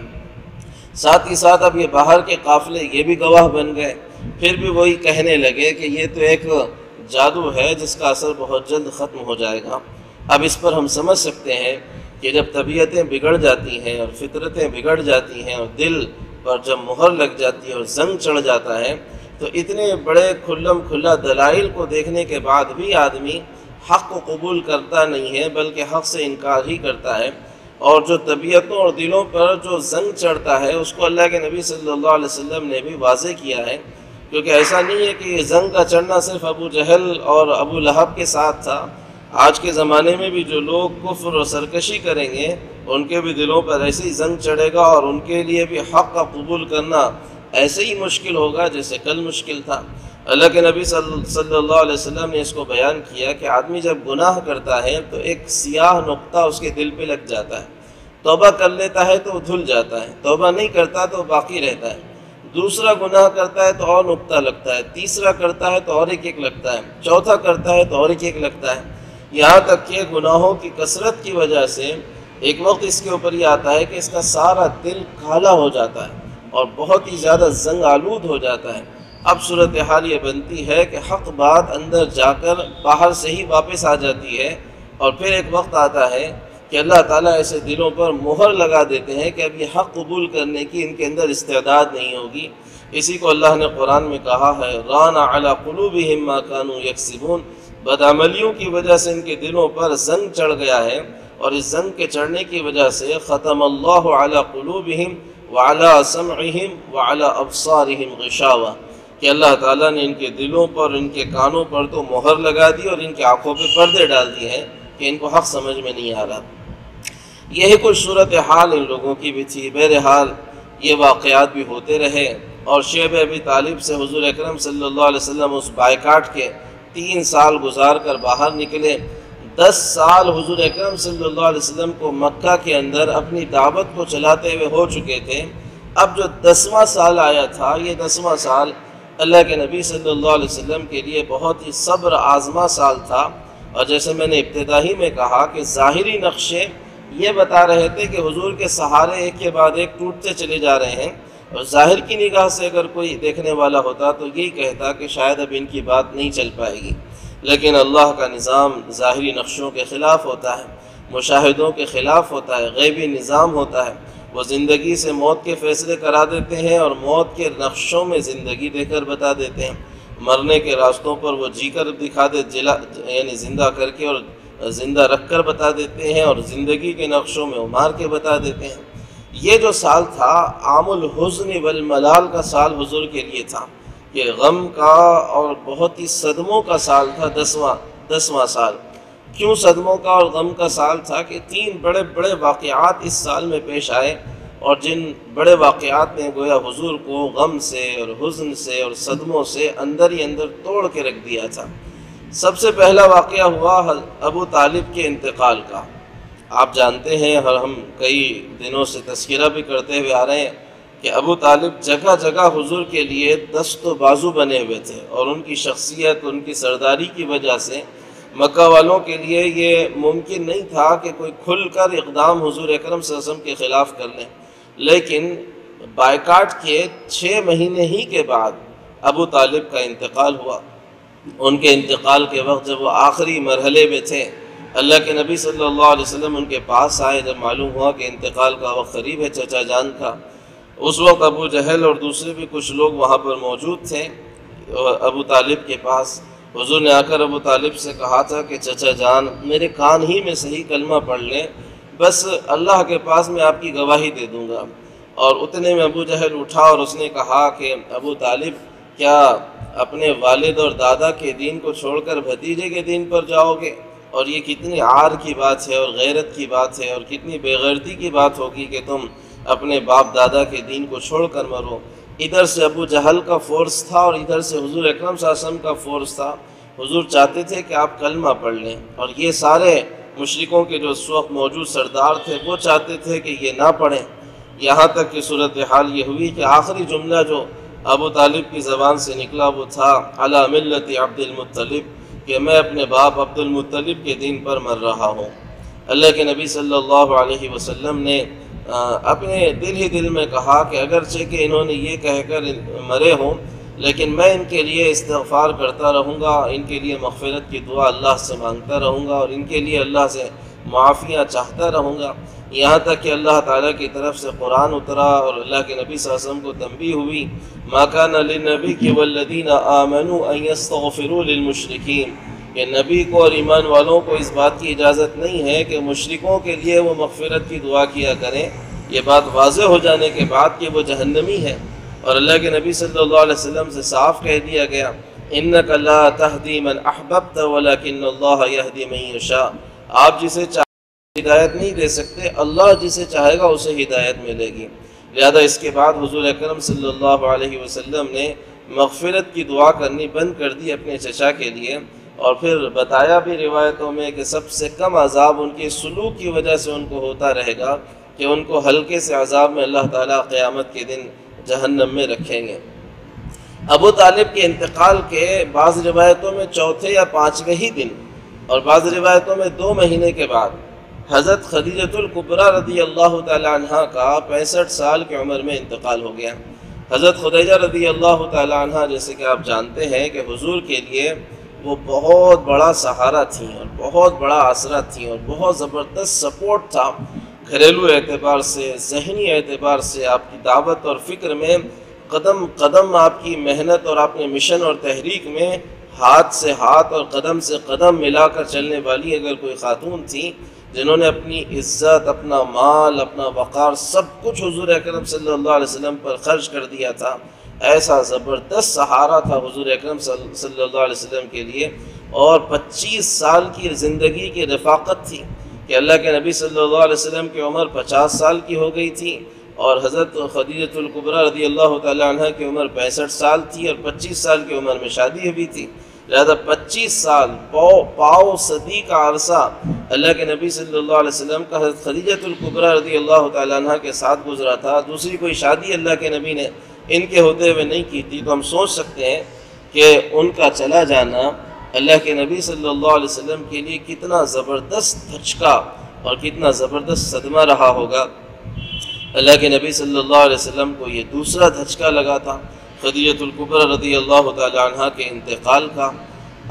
Speaker 2: ساتھ ہی ساتھ اب یہ باہر کے قافلے یہ بھی گواہ بن گئے، پھر بھی وہی کہنے لگے کہ یہ تو ایک جادو ہے جس کا اثر بہت جلد ختم ہو جائے گا۔ اب اس پر ہم سمجھ سکتے ہیں کہ جب طبیعتیں بگڑ جاتی ہیں اور فطرتیں بگڑ جاتی ہیں اور دل پر جب مہر لگ جاتی ہے اور زنگ چڑھ جاتا ہے، تو اتنے بڑے کھلم کھلا دلائل کو دیکھنے کے بعد بھی آدمی حق کو قبول کرتا نہیں ہے بلکہ حق سے انکار ہی کرتا ہے۔ اور جو طبیعتوں اور دلوں پر جو زنگ چڑھتا ہے اس کو اللہ کے نبی صلی اللہ علیہ وسلم نے بھی واضح کیا ہے، کیونکہ ایسا نہیں ہے کہ یہ زنگ کا چڑھنا صرف ابو جہل اور ابو لہب کے ساتھ تھا۔ آج کے زمانے میں بھی جو لوگ کفر اور سرکشی کریں گے ان کے بھی دلوں پر ایسے ہی زنگ چڑھے گا، اور ان کے لیے بھی حق کا قبول کرنا ایسے ہی مشکل ہوگا جیسے کل مشکل تھا۔ اللہ کے نبی صلی اللہ علیہ وسلم نے اس کو بیان کیا کہ آدمی جب گناہ کرتا ہے تو ایک سیاہ نقطہ اس کے دل پہ لگ جاتا ہے، توبہ کر لیتا ہے تو وہ دھل جاتا ہے، توبہ نہیں کرتا تو باقی رہتا ہے، دوسرا گناہ کرتا ہے تو اور نقطہ لگتا ہے، تیسرا کرتا ہے تو اور ایک لگتا ہے، چوتھا کرتا ہے تو اور ایک لگتا ہے، یہاں تک کہ گناہوں کی کثرت کی وجہ سے ایک وقت اس کے اوپر یہ آتا ہے کہ اس کا سارا دل کالا ہو جاتا ہے اور بہت ہی زیادہ زنگ آلود ہو جاتا ہے۔ اب صورتحال یہ بنتی ہے کہ حق بات اندر جا کر باہر سے ہی واپس آ جاتی ہے، اور پھر ایک وقت آتا ہے کہ اللہ تعالیٰ ایسے دلوں پر مہر لگا دیتے ہیں کہ اب یہ حق قبول کرنے کی ان کے اندر استعداد نہیں ہوگی۔ اسی کو اللہ نے قرآن میں کہا ہے، ران علی قلوبہم ما کانوا یکسبون، بدعملیوں کی وجہ سے ان کے دلوں پر زنگ چڑھ گیا ہے، اور اس زنگ کے چڑھنے کی وجہ سے ختم اللہ علی قلوبہم وعلی سمعہم وعلی ابصارہم غشاوہ، کہ اللہ تعالیٰ نے ان کے دلوں پر، ان کے کانوں پر تو مہر لگا دی اور ان کی آنکھوں پہ پردے ڈال دیے ہیں کہ ان کو حق سمجھ میں نہیں آ رہا۔ یہی کچھ صورتحال ان لوگوں کی بھی تھی۔ بہرحال یہ واقعات بھی ہوتے رہے، اور شیب ابی طالب سے حضور اکرم صلی اللہ علیہ وسلم اس بائیکاٹ کے 3 سال گزار کر باہر نکلے۔ 10 سال حضور اکرم صلی اللہ علیہ وسلم کو مکہ کے اندر اپنی دعوت کو چلاتے ہوئے ہو چکے تھے۔ اب جو 10واں سال آیا تھا، یہ 10واں سال اللہ کے نبی صلی اللہ علیہ وسلم کے لیے بہت ہی صبر آزما سال تھا، اور جیسے میں نے ابتدا ہی میں کہا کہ ظاہری نقشے یہ بتا رہے تھے کہ حضور کے سہارے ایک کے بعد ایک ٹوٹتے چلے جا رہے ہیں، اور ظاہر کی نگاہ سے اگر کوئی دیکھنے والا ہوتا تو یہی کہتا کہ شاید اب ان کی بات نہیں چل پائے گی، لیکن اللہ کا نظام ظاہری نقشوں کے خلاف ہوتا ہے، مشاہدوں کے خلاف ہوتا ہے، غیبی نظام ہوتا ہے۔ وہ زندگی سے موت کے فیصلے کرا دیتے ہیں اور موت کے نقشوں میں زندگی دے کر بتا دیتے ہیں، مرنے کے راستوں پر وہ جی کر دکھا یعنی زندہ کر کے اور زندہ رکھ کر بتا دیتے ہیں، اور زندگی کے نقشوں میں مار کے بتا دیتے ہیں۔ یہ جو سال تھا عام الحزن والملال کا سال حضور کے لیے تھا، یہ غم کا اور بہت ہی صدموں کا سال تھا۔ 10واں سال کیوں صدموں کا اور غم کا سال تھا کہ 3 بڑے بڑے واقعات اس سال میں پیش آئے، اور جن بڑے واقعات نے گویا حضور کو غم سے اور حزن سے اور صدموں سے اندر ہی اندر توڑ کے رکھ دیا تھا۔ سب سے پہلا واقعہ ہوا ابو طالب کے انتقال کا۔ آپ جانتے ہیں، اور ہم کئی دنوں سے تذکرہ بھی کرتے ہوئے آ رہے ہیں کہ ابو طالب جگہ جگہ حضور کے لیے دست و بازو بنے ہوئے تھے، اور ان کی شخصیت، ان کی سرداری کی وجہ سے مکہ والوں کے لیے یہ ممکن نہیں تھا کہ کوئی کھل کر اقدام حضور اکرم صلی اللہ علیہ وسلم کے خلاف کر لیں۔ لیکن بائیکاٹ کے 6 مہینے ہی کے بعد ابو طالب کا انتقال ہوا۔ ان کے انتقال کے وقت جب وہ آخری مرحلے میں تھے، اللہ کے نبی صلی اللہ علیہ وسلم ان کے پاس آئے جب معلوم ہوا کہ انتقال کا وقت قریب ہے چچا جان کا۔ اس وقت ابو جہل اور دوسرے بھی کچھ لوگ وہاں پر موجود تھے ابو طالب کے پاس۔ حضور نے آ کر ابو طالب سے کہا تھا کہ چچا جان میرے کان ہی میں صحیح کلمہ پڑھ لیں، بس اللہ کے پاس میں آپ کی گواہی دے دوں گا۔ اور اتنے میں ابو جہل اٹھا اور اس نے کہا کہ ابو طالب کیا اپنے والد اور دادا کے دین کو چھوڑ کر بھتیجے کے دین پر جاؤ گے؟ اور یہ کتنی عار کی بات ہے اور غیرت کی بات ہے اور کتنی بے غیرتی کی بات ہوگی کہ تم اپنے باپ دادا کے دین کو چھوڑ کر مرو۔ ادھر سے ابو جہل کا فورس تھا اور ادھر سے حضور اکرم صلی اللہ علیہ وسلم کا فورس تھا۔ حضور چاہتے تھے کہ آپ کلمہ پڑھ لیں، اور یہ سارے مشرکوں کے جو اس وقت موجود سردار تھے وہ چاہتے تھے کہ یہ نہ پڑھیں۔ یہاں تک کہ صورتحال یہ ہوئی کہ آخری جملہ جو ابو طالب کی زبان سے نکلا وہ تھا علی ملت عبد المطلب، کہ میں اپنے باپ عبد المطلب کے دین پر مر رہا ہوں۔ اللہ کے نبی صلی اللہ علیہ وسلم نے اپنے دل ہی دل میں کہا کہ اگرچہ کہ انہوں نے یہ کہہ کر مرے ہوں، لیکن میں ان کے لیے استغفار کرتا رہوں گا، ان کے لیے مغفرت کی دعا اللہ سے مانگتا رہوں گا، اور ان کے لیے اللہ سے معافیاں چاہتا رہوں گا، یہاں تک کہ اللہ تعالیٰ کی طرف سے قرآن اترا اور اللہ کے نبی صلی اللہ علیہ وسلم کو تنبیہ ہوئی، ما کان للنبی والذین آمنوا ان یستغفروا للمشرکین، کہ نبی کو اور ایمان والوں کو اس بات کی اجازت نہیں ہے کہ مشرکوں کے لیے وہ مغفرت کی دعا کیا کریں، یہ بات واضح ہو جانے کے بعد کہ وہ جہنمی ہے۔ اور اللہ کے نبی صلی اللہ علیہ وسلم سے صاف کہہ دیا گیا، انک لا تہدی من احببت ولکن اللہ یہدی من یشاء، آپ جسے چاہے ہدایت نہیں دے سکتے، اللہ جسے چاہے گا اسے ہدایت ملے گی۔ لہذا اس کے بعد حضور اکرم صلی اللہ علیہ وسلم نے مغفرت کی دعا کرنی بند کر دی اپنے چچا کے لیے، اور پھر بتایا بھی روایتوں میں کہ سب سے کم عذاب ان کے سلوک کی وجہ سے ان کو ہوتا رہے گا، کہ ان کو ہلکے سے عذاب میں اللہ تعالیٰ قیامت کے دن جہنم میں رکھیں گے۔ ابو طالب کے انتقال کے بعض روایتوں میں چوتھے یا پانچویں ہی دن اور بعض روایتوں میں 2 مہینے کے بعد حضرت خدیجۃ الکبریٰ رضی اللہ تعالی عنہ کا 65 سال کی عمر میں انتقال ہو گیا۔ حضرت خدیجہ رضی اللہ تعالی عنہ جیسے کہ آپ جانتے ہیں کہ حضور کے لیے وہ بہت بڑا سہارا تھیں اور بہت بڑا آسرا تھیں اور بہت زبردست سپورٹ تھا، گھریلو اعتبار سے، ذہنی اعتبار سے، آپ کی دعوت اور فکر میں قدم قدم آپ کی محنت اور اپنے مشن اور تحریک میں ہاتھ سے ہاتھ اور قدم سے قدم ملا کر چلنے والی اگر کوئی خاتون تھی جنہوں نے اپنی عزت، اپنا مال، اپنا وقار، سب کچھ حضور اکرم صلی اللہ علیہ وسلم پر خرچ کر دیا تھا، ایسا زبردست سہارا تھا حضور اکرم صلی اللہ علیہ وسلم کے لیے، اور 25 سال کی زندگی کی رفاقت تھی کہ اللہ کے نبی صلی اللہ علیہ وسلم کی عمر 50 سال کی ہو گئی تھی اور حضرت خدیجۃ الکبریٰ رضی اللہ تعالی عنہ کی عمر 65 سال تھی اور 25 سال کی عمر میں شادی ہوئی تھی۔ لہذا 25 سال پاؤ صدی کا عرصہ اللہ کے نبی صلی اللہ علیہ وسلم کا حضرت خدیجۃ الکبریٰ رضی اللہ تعالی عنہ کے ساتھ گزرا تھا۔ دوسری کوئی شادی اللہ کے نبی نے ان کے ہوتے ہوئے نہیں کی تھی، تو ہم سوچ سکتے ہیں کہ ان کا چلا جانا اللہ کے نبی صلی اللہ علیہ وسلم کے لیے کتنا زبردست دھچکا اور کتنا زبردست صدمہ رہا ہوگا۔ اللہ کے نبی صلی اللہ علیہ وسلم کو یہ دوسرا دھچکا لگا تھا خدیجۃ الکبریٰ رضی اللہ تعالی عنہ کے انتقال کا۔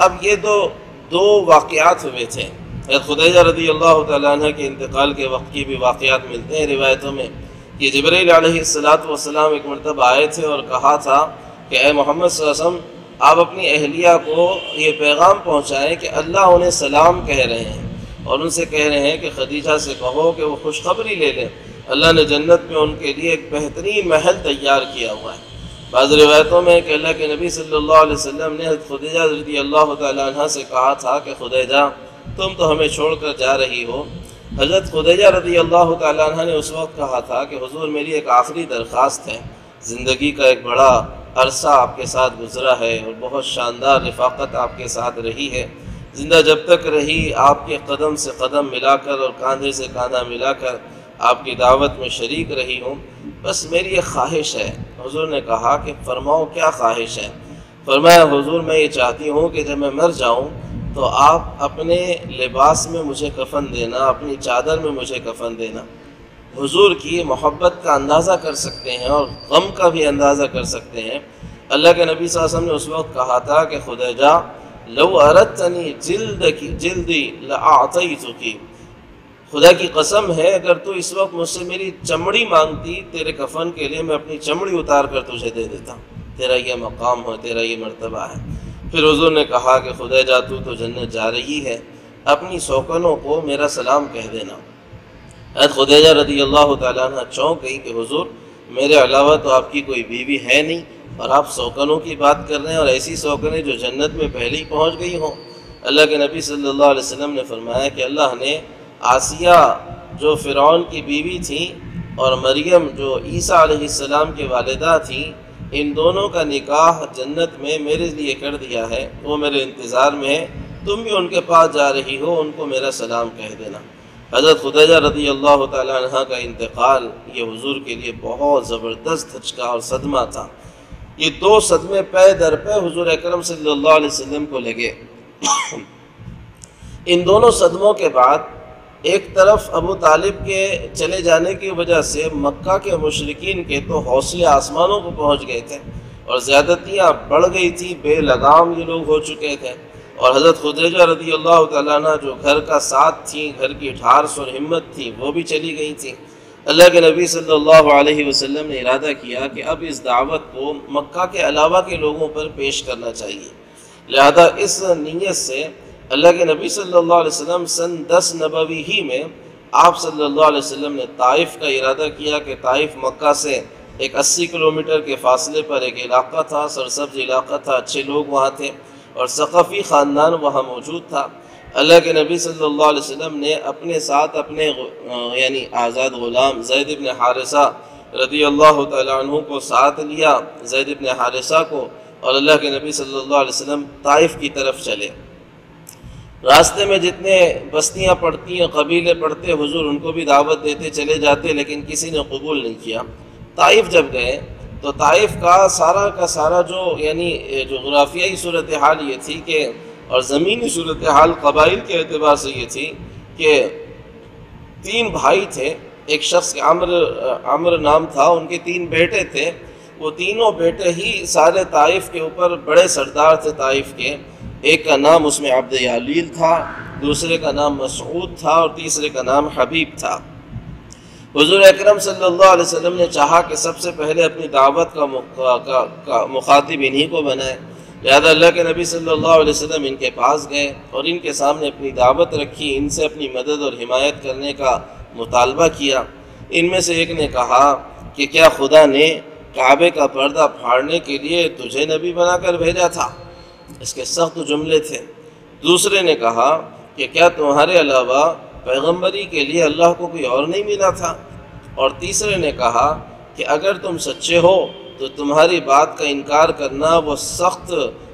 Speaker 2: اب یہ دو واقعات ہوئے تھے۔ خدیجہ رضی اللہ تعالی عنہ کے انتقال کے وقت کی بھی واقعات ملتے ہیں روایتوں میں کہ جبرائیل علیہ السلام ایک مرتبہ آئے تھے اور کہا تھا کہ اے محمد صلی اللہ علیہ وسلم، آپ اپنی اہلیہ کو یہ پیغام پہنچائیں کہ اللہ انہیں سلام کہہ رہے ہیں اور ان سے کہہ رہے ہیں کہ خدیجہ سے کہو کہ وہ خوشخبری لے لیں، اللہ نے جنت میں ان کے لیے ایک بہترین محل تیار کیا ہوا ہے۔ بعض روایتوں میں کہ اللہ کے نبی صلی اللہ علیہ وسلم نے حضرت خدیجہ رضی اللہ تعالی عنہ سے کہا تھا کہ خدیجہ تم تو ہمیں چھوڑ کر جا رہی ہو۔ حضرت خدیجہ رضی اللہ تعالی عنہ نے اس وقت کہا تھا کہ حضور میری ایک آخری درخواست ہے، زندگی کا ایک بڑا عرصہ آپ کے ساتھ گزرا ہے اور بہت شاندار رفاقت آپ کے ساتھ رہی ہے، زندہ جب تک رہی آپ کے قدم سے قدم ملا کر اور کاندھے سے کاندھا ملا کر آپ کی دعوت میں شریک رہی ہوں، بس میری ایک خواہش ہے۔ حضور نے کہا کہ فرماؤ کیا خواہش ہے؟ فرمایا حضور میں یہ چاہتی ہوں کہ جب میں مر جاؤں تو آپ اپنے لباس میں مجھے کفن دینا، اپنی چادر میں مجھے کفن دینا۔ حضور کی محبت کا اندازہ کر سکتے ہیں اور غم کا بھی اندازہ کر سکتے ہیں۔ اللہ کے نبی صلی اللہ علیہ وسلم نے اس وقت کہا تھا کہ خدیجہ لو اردتنی جلدی لأعطیتکی، خدا کی قسم ہے اگر تو اس وقت مجھ سے میری چمڑی مانگتی تیرے کفن کے لیے میں اپنی چمڑی اتار کر تجھے دے دیتا، تیرا یہ مقام ہے، تیرا یہ مرتبہ ہے۔ پھر حضور نے کہا کہ خدیجہ تو جنت جا رہی ہے، اپنی سوکنوں کو میرا سلام کہہ دینا۔ حضرت خدیجہ رضی اللہ تعالیٰ عنہ چونک گئی کہ حضور میرے علاوہ تو آپ کی کوئی بیوی ہے نہیں اور آپ سوکنوں کی بات کر رہے ہیں، اور ایسی سوکنیں جو جنت میں پہلے ہی پہنچ گئی ہوں۔ اللہ کے نبی صلی اللہ علیہ وسلم نے فرمایا کہ اللہ نے آسیہ جو فرعون کی بیوی تھیں اور مریم جو عیسیٰ علیہ السلام کے والدہ تھیں، ان دونوں کا نکاح جنت میں میرے لیے کر دیا ہے، وہ میرے انتظار میں ہے، تم بھی ان کے پاس جا رہی ہو، ان کو میرا سلام کہہ دینا۔ حضرت خدیجہ رضی اللہ تعالی عنہ کا انتقال یہ حضور کے لیے بہت زبردست دھچکا اور صدمہ تھا۔ یہ 2 صدمے پے در پے حضور اکرم صلی اللہ علیہ وسلم کو لگے۔ ان دونوں صدموں کے بعد ایک طرف ابو طالب کے چلے جانے کی وجہ سے مکہ کے مشرکین کے تو حوصلے آسمانوں کو پہنچ گئے تھے، اور زیادتیاں بڑھ گئی تھیں، بے لگام یہ لوگ ہو چکے تھے۔ اور حضرت خدیجہ رضی اللہ تعالیٰ عنہ جو گھر کا ساتھ تھیں، گھر کی ٹھارس اور ہمت تھی، وہ بھی چلی گئی تھیں۔ اللہ کے نبی صلی اللہ علیہ وسلم نے ارادہ کیا کہ اب اس دعوت کو مکہ کے علاوہ کے لوگوں پر پیش کرنا چاہیے۔ لہذا اس نیت سے اللہ کے نبی صلی اللہ علیہ وسلم سن 10 نبوی ہی میں آپ صلی اللہ علیہ وسلم نے طائف کا ارادہ کیا کہ طائف مکہ سے ایک 80 کلومیٹر کے فاصلے پر ایک علاقہ تھا، سرسبز علاقہ تھا، اچھے لوگ وہاں تھے اور ثقافی خاندان وہاں موجود تھا۔ اللہ کے نبی صلی اللہ علیہ وسلم نے اپنے ساتھ اپنے یعنی آزاد غلام زید بن حارثہ رضی اللہ تعالیٰ عنہ کو ساتھ لیا، زید بن حارثہ کو، اور اللہ کے نبی صلی اللہ علیہ وسلم طائف کی طرف چلے۔ راستے میں جتنے بستیاں پڑتی ہیں، قبیلے پڑتے، حضور ان کو بھی دعوت دیتے چلے جاتے، لیکن کسی نے قبول نہیں کیا۔ طائف جب گئے تو طائف کا سارا جو یعنی جغرافیائی صورتحال یہ تھی کہ، اور زمینی صورتحال قبائل کے اعتبار سے یہ تھی کہ 3 بھائی تھے، ایک شخص کے عمر نام تھا، ان کے 3 بیٹے تھے، وہ تینوں بیٹے ہی سارے طائف کے اوپر بڑے سردار تھے طائف کے۔ ایک کا نام اس میں عبد یعلیل تھا، دوسرے کا نام مسعود تھا اور تیسرے کا نام حبیب تھا۔ حضور اکرم صلی اللہ علیہ وسلم نے چاہا کہ سب سے پہلے اپنی دعوت کا مخاطب انہی کو بنائے، لہذا اللہ کے نبی صلی اللہ علیہ وسلم ان کے پاس گئے اور ان کے سامنے اپنی دعوت رکھی، ان سے اپنی مدد اور حمایت کرنے کا مطالبہ کیا۔ ان میں سے ایک نے کہا کہ کیا خدا نے کعبے کا پردہ پھاڑنے کے لیے تجھے نبی بنا کر بھیجا تھا؟ اس کے سخت جملے تھے۔ دوسرے نے کہا کہ کیا تمہارے علاوہ پیغمبری کے لیے اللہ کو کوئی اور نہیں ملا تھا؟ اور تیسرے نے کہا کہ اگر تم سچے ہو تو تمہاری بات کا انکار کرنا وہ سخت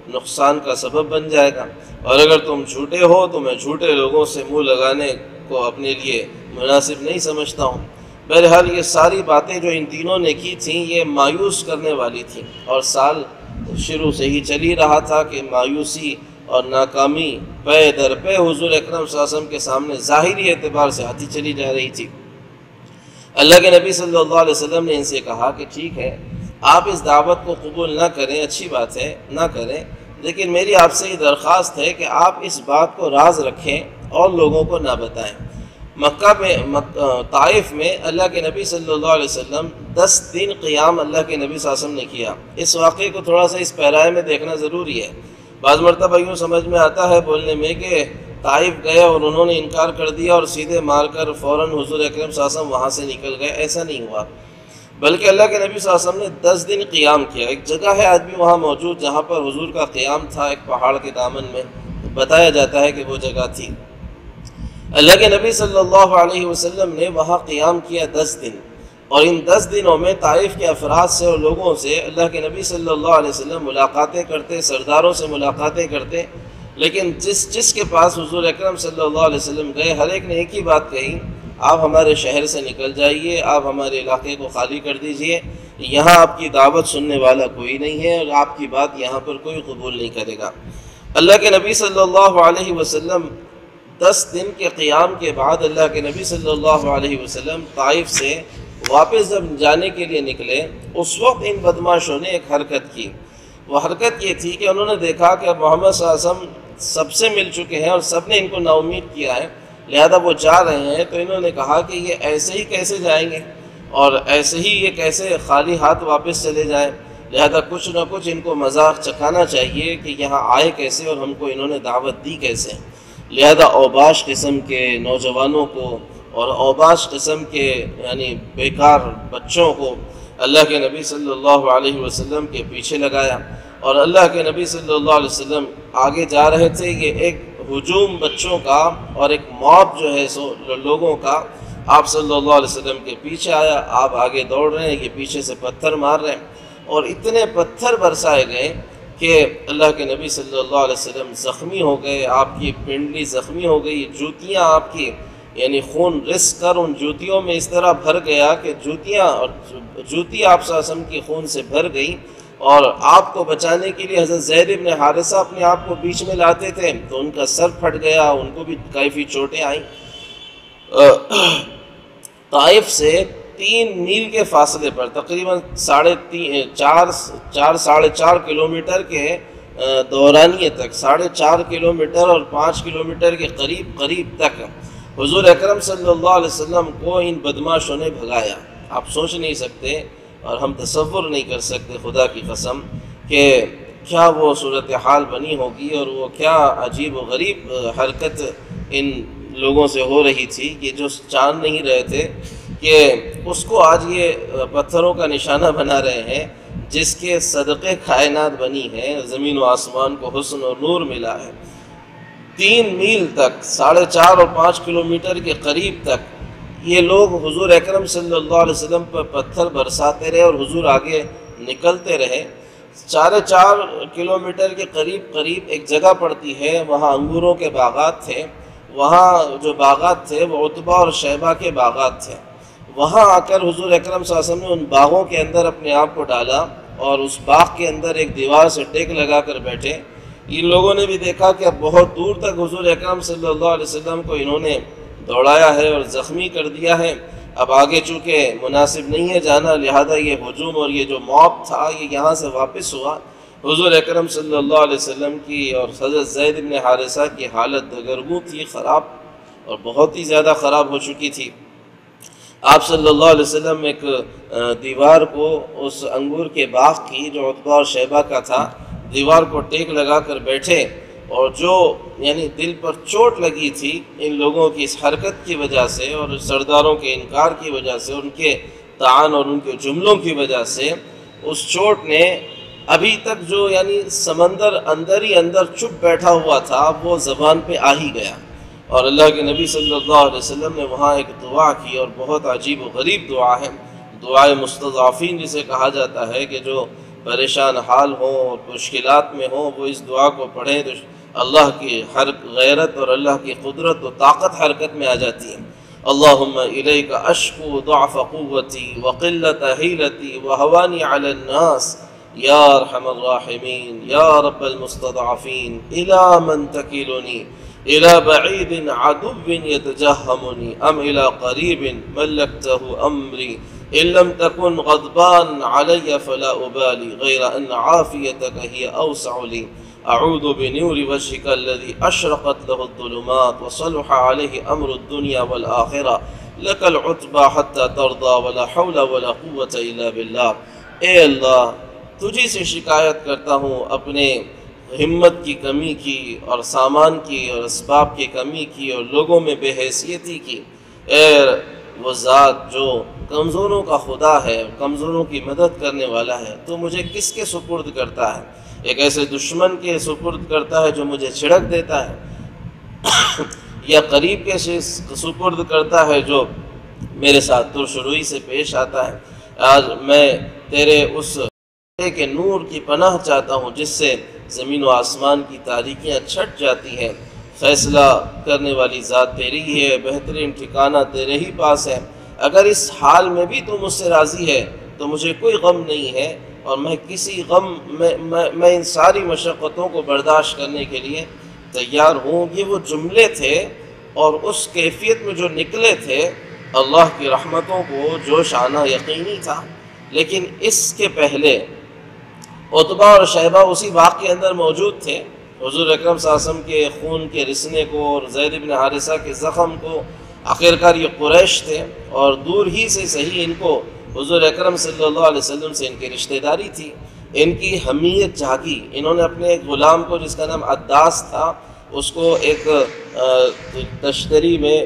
Speaker 2: نقصان کا سبب بن جائے گا، اور اگر تم جھوٹے ہو تو میں جھوٹے لوگوں سے منہ لگانے کو اپنے لیے مناسب نہیں سمجھتا ہوں۔ بہرحال یہ ساری باتیں جو ان تینوں نے کی تھیں یہ مایوس کرنے والی تھیں، اور سال شروع سے ہی چلی رہا تھا کہ مایوسی اور ناکامی پے در پے حضور اکرم صلی اللہ علیہ وسلم کے سامنے ظاہری اعتبار سے آتی چلی جا رہی تھی۔ اللہ کے نبی صلی اللہ علیہ وسلم نے ان سے کہا کہ ٹھیک ہے، آپ اس دعوت کو قبول نہ کریں، اچھی بات ہے، نہ کریں، لیکن میری آپ سے یہ درخواست ہے کہ آپ اس بات کو راز رکھیں اور لوگوں کو نہ بتائیں۔ طائف میں اللہ کے نبی صلی اللہ علیہ وسلم 10 دن قیام اللہ کے نبی صلی اللہ علیہ وسلم نے کیا۔ اس واقعے کو تھوڑا سا اس پیرائے میں دیکھنا ضروری ہے۔ بعض مرتبہ یوں سمجھ میں آتا ہے بولنے میں کہ طائف گئے اور انہوں نے انکار کر دیا اور سیدھے مار کر فوراً حضور اکرم صلی اللہ علیہ وسلم وہاں سے نکل گئے، ایسا نہیں ہوا، بلکہ اللہ کے نبی صلی اللہ علیہ وسلم نے 10 دن قیام کیا۔ ایک جگہ ہے آج بھی وہاں موجود جہاں پر حضور کا قیام تھا، ایک پہاڑ کے دامن میں، بتایا جاتا ہے کہ وہ جگہ تھی۔ اللہ کے نبی صلی اللہ علیہ وسلم نے وہاں قیام کیا 10 دن، اور ان 10 دنوں میں طائف کے افراد سے اور لوگوں سے اللہ کے نبی صلی اللہ علیہ وسلم ملاقاتیں کرتے، سرداروں سے ملاقاتیں کرتے، لیکن جس کے پاس حضور اکرم صلی اللہ علیہ وسلم گئے ہر ایک نے ایک ہی بات کہی، آپ ہمارے شہر سے نکل جائیے، آپ ہمارے علاقے کو خالی کر دیجئے، یہاں آپ کی دعوت سننے والا کوئی نہیں ہے اور آپ کی بات یہاں پر کوئی قبول نہیں کرے گا۔ اللہ کے نبی صلی اللہ علیہ وسلم 10 دن کے قیام کے بعد اللہ کے نبی صلی اللہ علیہ وسلم طائف سے واپس جب جانے کے لیے نکلے، اس وقت ان بدماشوں نے ایک حرکت کی۔ وہ حرکت یہ تھی کہ انہوں نے دیکھا کہ محمد صلی اللہ علیہ وسلم سب سے مل چکے ہیں اور سب نے ان کو نا امید کیا ہے، لہذا وہ جا رہے ہیں، تو انہوں نے کہا کہ یہ ایسے ہی کیسے جائیں گے اور ایسے ہی یہ کیسے خالی ہاتھ واپس چلے جائیں، لہذا کچھ نہ کچھ ان کو مذاق چکھانا چاہیے کہ یہاں آئے کیسے اور ہم کو انہوں نے دعوت دی کیسے۔ لہذا اوباش قسم کے نوجوانوں کو اور اوباش قسم کے یعنی بیکار بچوں کو اللہ کے نبی صلی اللہ علیہ وسلم کے پیچھے لگایا، اور اللہ کے نبی صلی اللہ علیہ وسلم آگے جا رہے تھے۔ یہ ایک ہجوم بچوں کا اور ایک موب جو ہے سو لوگوں کا آپ صلی اللہ علیہ وسلم کے پیچھے آیا، آپ آگے دوڑ رہے ہیں، یہ پیچھے سے پتھر مار رہے ہیں، اور اتنے پتھر برسائے گئے کہ اللہ کے نبی صلی اللہ علیہ وسلم زخمی ہو گئے، آپ کی پنڈلی زخمی ہو گئی، جوتیاں آپ کی یعنی خون رس کر ان جوتیوں میں اس طرح بھر گیا کہ جوتی آپ صلی اللہ علیہ وسلم کی خون سے بھر گئی، اور آپ کو بچانے کے لیے حضرت زید بن حارثہ اپنے آپ کو بیچ میں لاتے تھے تو ان کا سر پھٹ گیا، ان کو بھی کافی چوٹیں آئیں۔ طائف سے 3 میل کے فاصلے پر تقریباً 4.5 کلومیٹر کے دورانیے تک 4.5 کلومیٹر اور 5 کلومیٹر کے قریب تک حضور اکرم صلی اللہ علیہ وسلم کو ان بدماشوں نے بھگایا۔ آپ سوچ نہیں سکتے اور ہم تصور نہیں کر سکتے خدا کی قسم کہ کیا وہ صورتحال بنی ہوگی اور وہ کیا عجیب و غریب حرکت ان لوگوں سے ہو رہی تھی کہ جو جان نہیں رہے تھے کہ اس کو آج یہ پتھروں کا نشانہ بنا رہے ہیں جس کے صدقے کائنات بنی ہے، زمین و آسمان کو حسن اور نور ملا ہے۔ 3 میل تک 4.5 اور 5 کلومیٹر کے قریب تک یہ لوگ حضور اکرم صلی اللہ علیہ وسلم پر پتھر برساتے رہے اور حضور آگے نکلتے رہے۔ 4.5 کلومیٹر کے قریب ایک جگہ پڑتی ہے، وہاں انگوروں کے باغات تھے، وہاں جو باغات تھے وہ عتبہ اور شیبہ کے باغات تھے۔ وہاں آ کر حضور اکرم صلی اللہ علیہ وسلم نے ان باغوں کے اندر اپنے آپ کو ڈالا اور اس باغ کے اندر ایک دیوار سے ٹیک لگا کر بیٹھے۔ ان لوگوں نے بھی دیکھا کہ اب بہت دور تک حضور اکرم صلی اللہ علیہ وسلم کو انہوں نے دوڑایا ہے اور زخمی کر دیا ہے، اب آگے چونکہ مناسب نہیں ہے جانا، لہذا یہ ہجوم اور یہ جو موب تھا یہ یہاں سے واپس ہوا۔ حضور اکرم صلی اللہ علیہ وسلم کی اور حضرت زید بن حارثہ کی حالت دگرگوں تھی، خراب اور بہت ہی زیادہ خراب ہو چکی تھی۔ آپ صلی اللہ علیہ وسلم ایک دیوار کو اس انگور کے باغ کی جو عتبہ اور شیبہ کا تھا، دیوار کو ٹیک لگا کر بیٹھے، اور جو یعنی دل پر چوٹ لگی تھی ان لوگوں کی اس حرکت کی وجہ سے اور سرداروں کے انکار کی وجہ سے، ان کے طعن اور ان کے جملوں کی وجہ سے، اس چوٹ نے ابھی تک جو یعنی سمندر اندر ہی اندر چپ بیٹھا ہوا تھا وہ زبان پہ آ ہی گیا۔ اور اللہ کے نبی صلی اللہ علیہ وسلم نے وہاں ایک دعا کی اور بہت عجیب و غریب دعا ہے، دعائے مستضعفین جسے کہا جاتا ہے، کہ جو پریشان حال ہوں اور مشکلات میں ہوں وہ اس دعا کو پڑھیں تو اللہ کی ہر غیرت اور اللہ کی قدرت و طاقت حرکت میں آ جاتی ہے۔ اللہم الیک اشکو ضعف قوتی وقلت حیلتی وہوانی علی الناس یا ارحم الراحمین یا رب المستضعفین الی من تکلنی الی بعید عدو یتجہمنی ام الی قریب ملکتہ امری ان لم تكن غضبان علي فلا أبالي غير أن عافيتك هي أوسع لي أعوذ بنور وجهك الذي أشرقت له الظلمات وصلح عليه أمر الدنيا والآخرة لك العتبى حتى ترضى ولا حول ولا قوة إلا بالله۔ اے اللہ، تجھی سے شکایت کرتا ہوں اپنے ہمت کی کمی کی اور سامان کی اور اسباب کی کمی کی اور لوگوں میں بے حیثیتی کی۔ اے وہ ذات جو کمزوروں کا خدا ہے، کمزوروں کی مدد کرنے والا ہے، تو مجھے کس کے سپرد کرتا ہے؟ ایک ایسے دشمن کے سپرد کرتا ہے جو مجھے چھڑک دیتا ہے، یا قریب کے سپرد کرتا ہے جو میرے ساتھ ترشروئی سے پیش آتا ہے۔ آج میں تیرے اس کے نور کی پناہ چاہتا ہوں جس سے زمین و آسمان کی تاریکیاں چھٹ جاتی ہیں۔ فیصلہ کرنے والی ذات تیری ہی ہے، بہترین ٹھکانہ تیرے ہی پاس ہے۔ اگر اس حال میں بھی تو مجھ سے راضی ہے تو مجھے کوئی غم نہیں ہے، اور میں کسی غم میں ان ساری مشقتوں کو برداشت کرنے کے لیے تیار ہوں۔ یہ وہ جملے تھے اور اس کیفیت میں جو نکلے تھے، اللہ کی رحمتوں کو جوش آنا یقینی تھا۔ لیکن اس کے پہلے عتبہ اور شیبہ اسی باغ کے اندر موجود تھے۔ حضور اکرم صلی اللہ علیہ وسلم کے خون کے رسنے کو اور زید بن حارثہ کے زخم کو، آخرکار یہ قریش تھے اور دور ہی سے صحیح ان کو حضور اکرم صلی اللہ علیہ وسلم سے ان کی رشتہ داری تھی۔ ان کی حمیت جاگی، انہوں نے اپنے ایک غلام کو جس کا نام عداس تھا اس کو ایک تشتری میں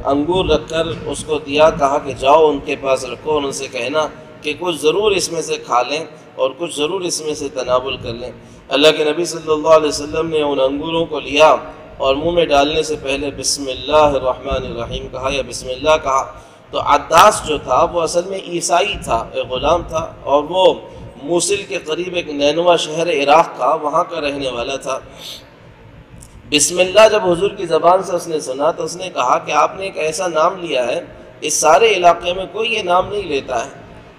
Speaker 2: انگور رکھ کر اس کو دیا، کہا کہ جاؤ ان کے پاس رکھو اور ان سے کہنا کہ کچھ ضرور اس میں سے کھا لیں اور کچھ ضرور اس میں سے تناول کر لیں۔ اللہ کے نبی صلی اللہ علیہ وسلم نے ان انگوروں کو لیا اور منہ میں ڈالنے سے پہلے بسم اللہ الرحمن الرحیم کہا یا بسم اللہ کہا۔ تو عداس جو تھا وہ اصل میں عیسائی تھا، ایک غلام تھا، اور وہ موصل کے قریب ایک نینوا شہر عراق کا وہاں کا رہنے والا تھا۔ بسم اللہ جب حضور کی زبان سے اس نے سنا تو اس نے کہا کہ آپ نے ایک ایسا نام لیا ہے، اس سارے علاقے میں کوئی یہ نام نہیں لیتا ہے۔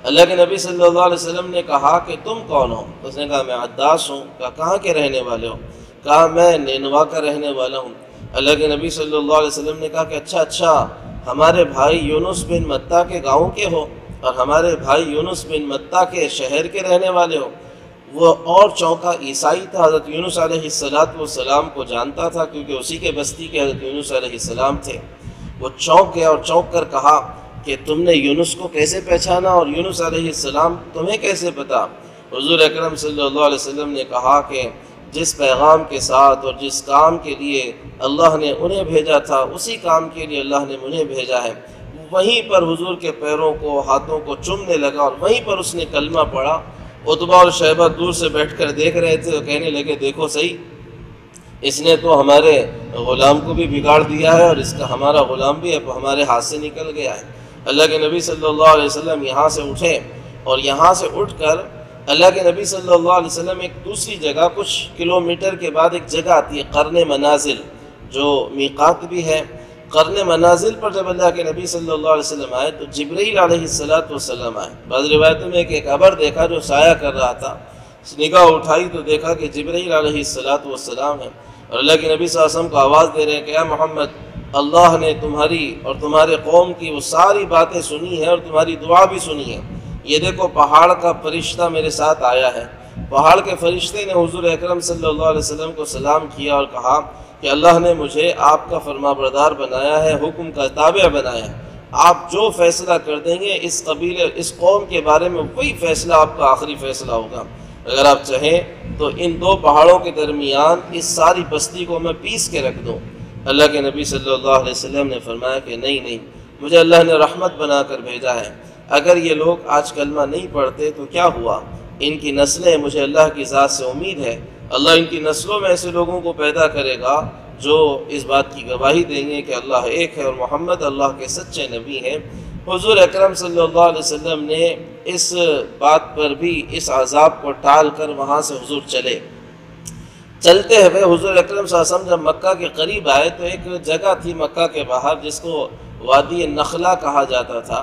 Speaker 2: اللہ کے نبی صلی اللہ علیہ وسلم نے کہا کہ تم کون ہو؟ اس نے کہا میں عداس ہوں۔ کہا کہاں کے رہنے والے ہو؟ کہا میں نینوا کا رہنے والا ہوں۔ اللہ کے نبی صلی اللہ علیہ وسلم نے کہا کہ اچھا ہمارے بھائی یونس بن متیٰ کے گاؤں کے ہو اور ہمارے بھائی یونس بن متیٰ کے شہر کے رہنے والے ہو۔ وہ اور چونکا عیسائی تھا، حضرت یونس علیہ السلام کو جانتا تھا کیونکہ اسی کے بستی کے حضرت یونس علیہ السلام تھے۔ وہ چونک گیا اور چونک کر کہا کہ تم نے یونس کو کیسے پہچانا اور یونس علیہ السلام تمہیں کیسے پتا؟ حضور اکرم صلی اللہ علیہ وسلم نے کہا کہ جس پیغام کے ساتھ اور جس کام کے لیے اللہ نے انہیں بھیجا تھا اسی کام کے لیے اللہ نے مجھے بھیجا ہے۔ وہیں پر حضور کے پیروں کو ہاتھوں کو چومنے لگا اور وہیں پر اس نے کلمہ پڑھا۔ عتبہ اور شیبہ دور سے بیٹھ کر دیکھ رہے تھے اور کہنے لگے دیکھو صحیح، اس نے تو ہمارے غلام کو بھی بگاڑ دیا ہے اور اس کا ہمارا غلام بھی ہمارے ہاتھ سے نکل گیا ہے۔ اللہ کے نبی صلی اللہ علیہ وسلم یہاں سے اٹھے اور یہاں سے اٹھ کر اللہ کے نبی صلی اللہ علیہ وسلم ایک دوسری جگہ کچھ کلومیٹر کے بعد ایک جگہ آتی ہے قرن منازل، جو میقات بھی ہے۔ قرن منازل پر جب اللہ کے نبی صلی اللہ علیہ وسلم آئے تو جبرائیل علیہ السلام آئے۔ بعض روایتوں میں ایک ابر دیکھا جو سایہ کر رہا تھا، نگاہ اٹھائی تو دیکھا کہ جبرائیل علیہ السلام ہے اور اللہ کے نبی صلی اللہ علیہ وسلم کو آواز دے رہے ہیں کہ اے محمد، اللہ نے تمہاری اور تمہارے قوم کی وہ ساری باتیں سنی ہیں اور تمہاری دعا بھی سنی ہے۔ یہ دیکھو پہاڑ کا فرشتہ میرے ساتھ آیا ہے۔ پہاڑ کے فرشتے نے حضور اکرم صلی اللہ علیہ وسلم کو سلام کیا اور کہا کہ اللہ نے مجھے آپ کا فرما بردار بنایا ہے، حکم کا تابع بنایا ہے۔ آپ جو فیصلہ کر دیں گے اس قبیلے اس قوم کے بارے میں وہی فیصلہ آپ کا آخری فیصلہ ہوگا۔ اگر آپ چاہیں تو ان دو پہاڑوں کے درمیان اس ساری بستی کو میں پیس کے رکھ دوں۔ اللہ کے نبی صلی اللہ علیہ وسلم نے فرمایا کہ نہیں، مجھے اللہ نے رحمت بنا کر بھیجا ہے۔ اگر یہ لوگ آج کلمہ نہیں پڑھتے تو کیا ہوا؟ ان کی نسلیں، مجھے اللہ کی ذات سے امید ہے اللہ ان کی نسلوں میں ایسے لوگوں کو پیدا کرے گا جو اس بات کی گواہی دیں گے کہ اللہ ایک ہے اور محمد اللہ کے سچے نبی ہیں۔ حضور اکرم صلی اللہ علیہ وسلم نے اس بات پر بھی اس عذاب کو ٹال کر وہاں سے حضور چلتے ہوئے حضور اکرم صلی اللہ علیہ وسلم جب مکہ کے قریب آئے تو ایک جگہ تھی مکہ کے باہر جس کو وادی نخلا کہا جاتا تھا۔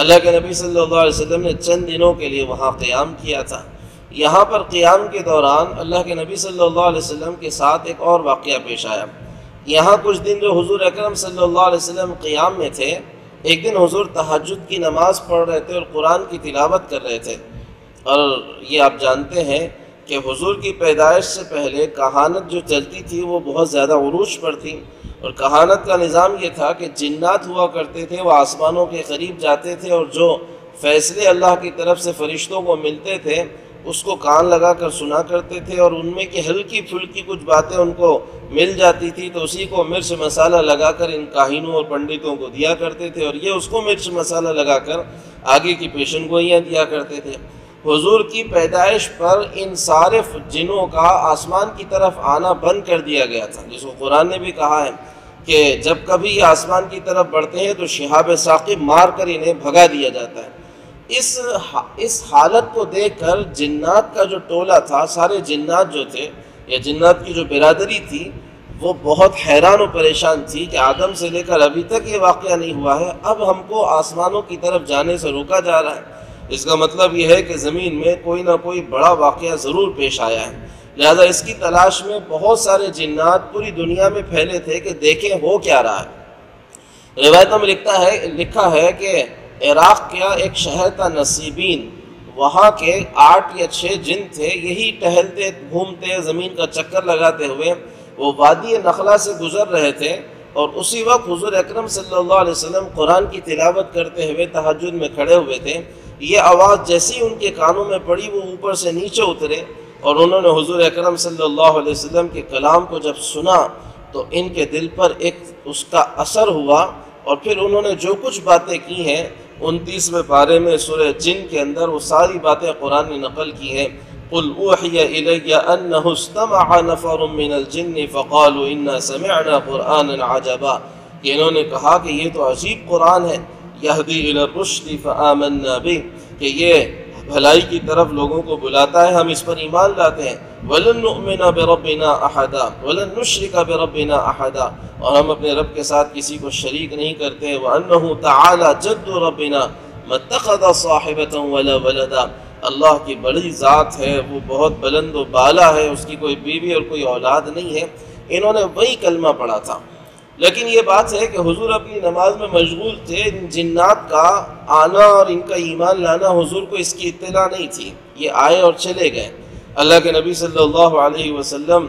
Speaker 2: اللہ کے نبی صلی اللہ علیہ وسلم نے چند دنوں کے لیے وہاں قیام کیا تھا۔ یہاں پر قیام کے دوران اللہ کے نبی صلی اللہ علیہ وسلم کے ساتھ ایک اور واقعہ پیش آیا۔ یہاں کچھ دن جو حضور اکرم صلی اللہ علیہ وسلم قیام میں تھے، ایک دن حضور تہجد کی نماز پڑھ رہے تھے اور قرآن کی تلاوت کر رہے تھے۔ اور یہ آپ جانتے ہیں کہ حضور کی پیدائش سے پہلے کہانت جو چلتی تھی وہ بہت زیادہ عروج پر تھی، اور کہانت کا نظام یہ تھا کہ جنات ہوا کرتے تھے، وہ آسمانوں کے قریب جاتے تھے اور جو فیصلے اللہ کی طرف سے فرشتوں کو ملتے تھے اس کو کان لگا کر سنا کرتے تھے، اور ان میں کی ہلکی پھلکی کچھ باتیں ان کو مل جاتی تھی تو اسی کو مرچ مسالہ لگا کر ان کاہنوں اور پنڈتوں کو دیا کرتے تھے، اور یہ اس کو مرچ مسالہ لگا کر آگے کی پیشن گوئیاں دیا کرتے تھے۔ حضور کی پیدائش پر ان سارے جنوں کا آسمان کی طرف آنا بند کر دیا گیا تھا، جس کو قرآن نے بھی کہا ہے کہ جب کبھی یہ آسمان کی طرف بڑھتے ہیں تو شہاب ثاقب مار کر انہیں بھگا دیا جاتا ہے۔ اس حالت کو دیکھ کر جنات کا جو ٹولہ تھا، سارے جنات جو تھے یا جنات کی جو برادری تھی وہ بہت حیران و پریشان تھی کہ آدم سے لے کر ابھی تک یہ واقعہ نہیں ہوا ہے، اب ہم کو آسمانوں کی طرف جانے سے روکا جا رہا ہے۔ اس کا مطلب یہ ہے کہ زمین میں کوئی نہ کوئی بڑا واقعہ ضرور پیش آیا ہے، لہذا اس کی تلاش میں بہت سارے جنات پوری دنیا میں پھیلے تھے کہ دیکھیں ہو کیا رہا ہے۔ روایتوں میں لکھا ہے کہ عراق کا ایک شہر تھا نصیبین، وہاں کے 8 یا 6 جن تھے، یہی ٹہلتے گھومتے زمین کا چکر لگاتے ہوئے وہ وادی نخلا سے گزر رہے تھے، اور اسی وقت حضور اکرم صلی اللہ علیہ وسلم قرآن کی تلاوت کرتے ہوئے تہجد میں کھڑے ہوئے تھے۔ یہ آواز جیسی ان کے کانوں میں پڑی وہ اوپر سے نیچے اترے، اور انہوں نے حضور اکرم صلی اللہ علیہ وسلم کے کلام کو جب سنا تو ان کے دل پر ایک اس کا اثر ہوا، اور پھر انہوں نے جو کچھ باتیں کی ہیں 29ویں پارے میں سورہ جن کے اندر وہ ساری باتیں قرآن نے نقل کی ہیں۔ قُلْ أُوحِيَ إِلَيَّ أَنَّهُ اسْتَمَعَ نَفَرٌ مِّنَ الْجِنِّ فَقَالُوا إِنَّا سَمِعْنَا قُرْآنًا عَجَبًا، کہ انہوں نے کہا کہ یہ تو عجیب قرآن ہے، یہدی الی الرشد فآمنا بہ، کہ یہ بھلائی کی طرف لوگوں کو بلاتا ہے، ہم اس پر ایمان لاتے ہیں۔ وَلَن نُؤْمِنَ بِرَبِّنَا أَحَدًا وَلَن نُشْرِكَ بِرَبِّنَا أَحَدًا، اور ہم اپنے رب کے ساتھ کسی کو شریک نہیں کرتے۔ وَأَنَّهُ تَعَالَى جَدُّ رَبِّنَا مَا اتَّخَذَ صَاحِبَةً وَلَا وَلَدًا، اللہ کی بڑی ذات ہے، وہ بہت بلند و بالا ہے، اس کی کوئی بیوی اور کوئی اولاد نہیں ہے۔ انہوں نے وہی کلمہ پڑھا تھا، لیکن یہ بات ہے کہ حضور اپنی نماز میں مشغول تھے، ان جنات کا آنا اور ان کا ایمان لانا حضور کو اس کی اطلاع نہیں تھی، یہ آئے اور چلے گئے۔ اللہ کے نبی صلی اللہ علیہ وسلم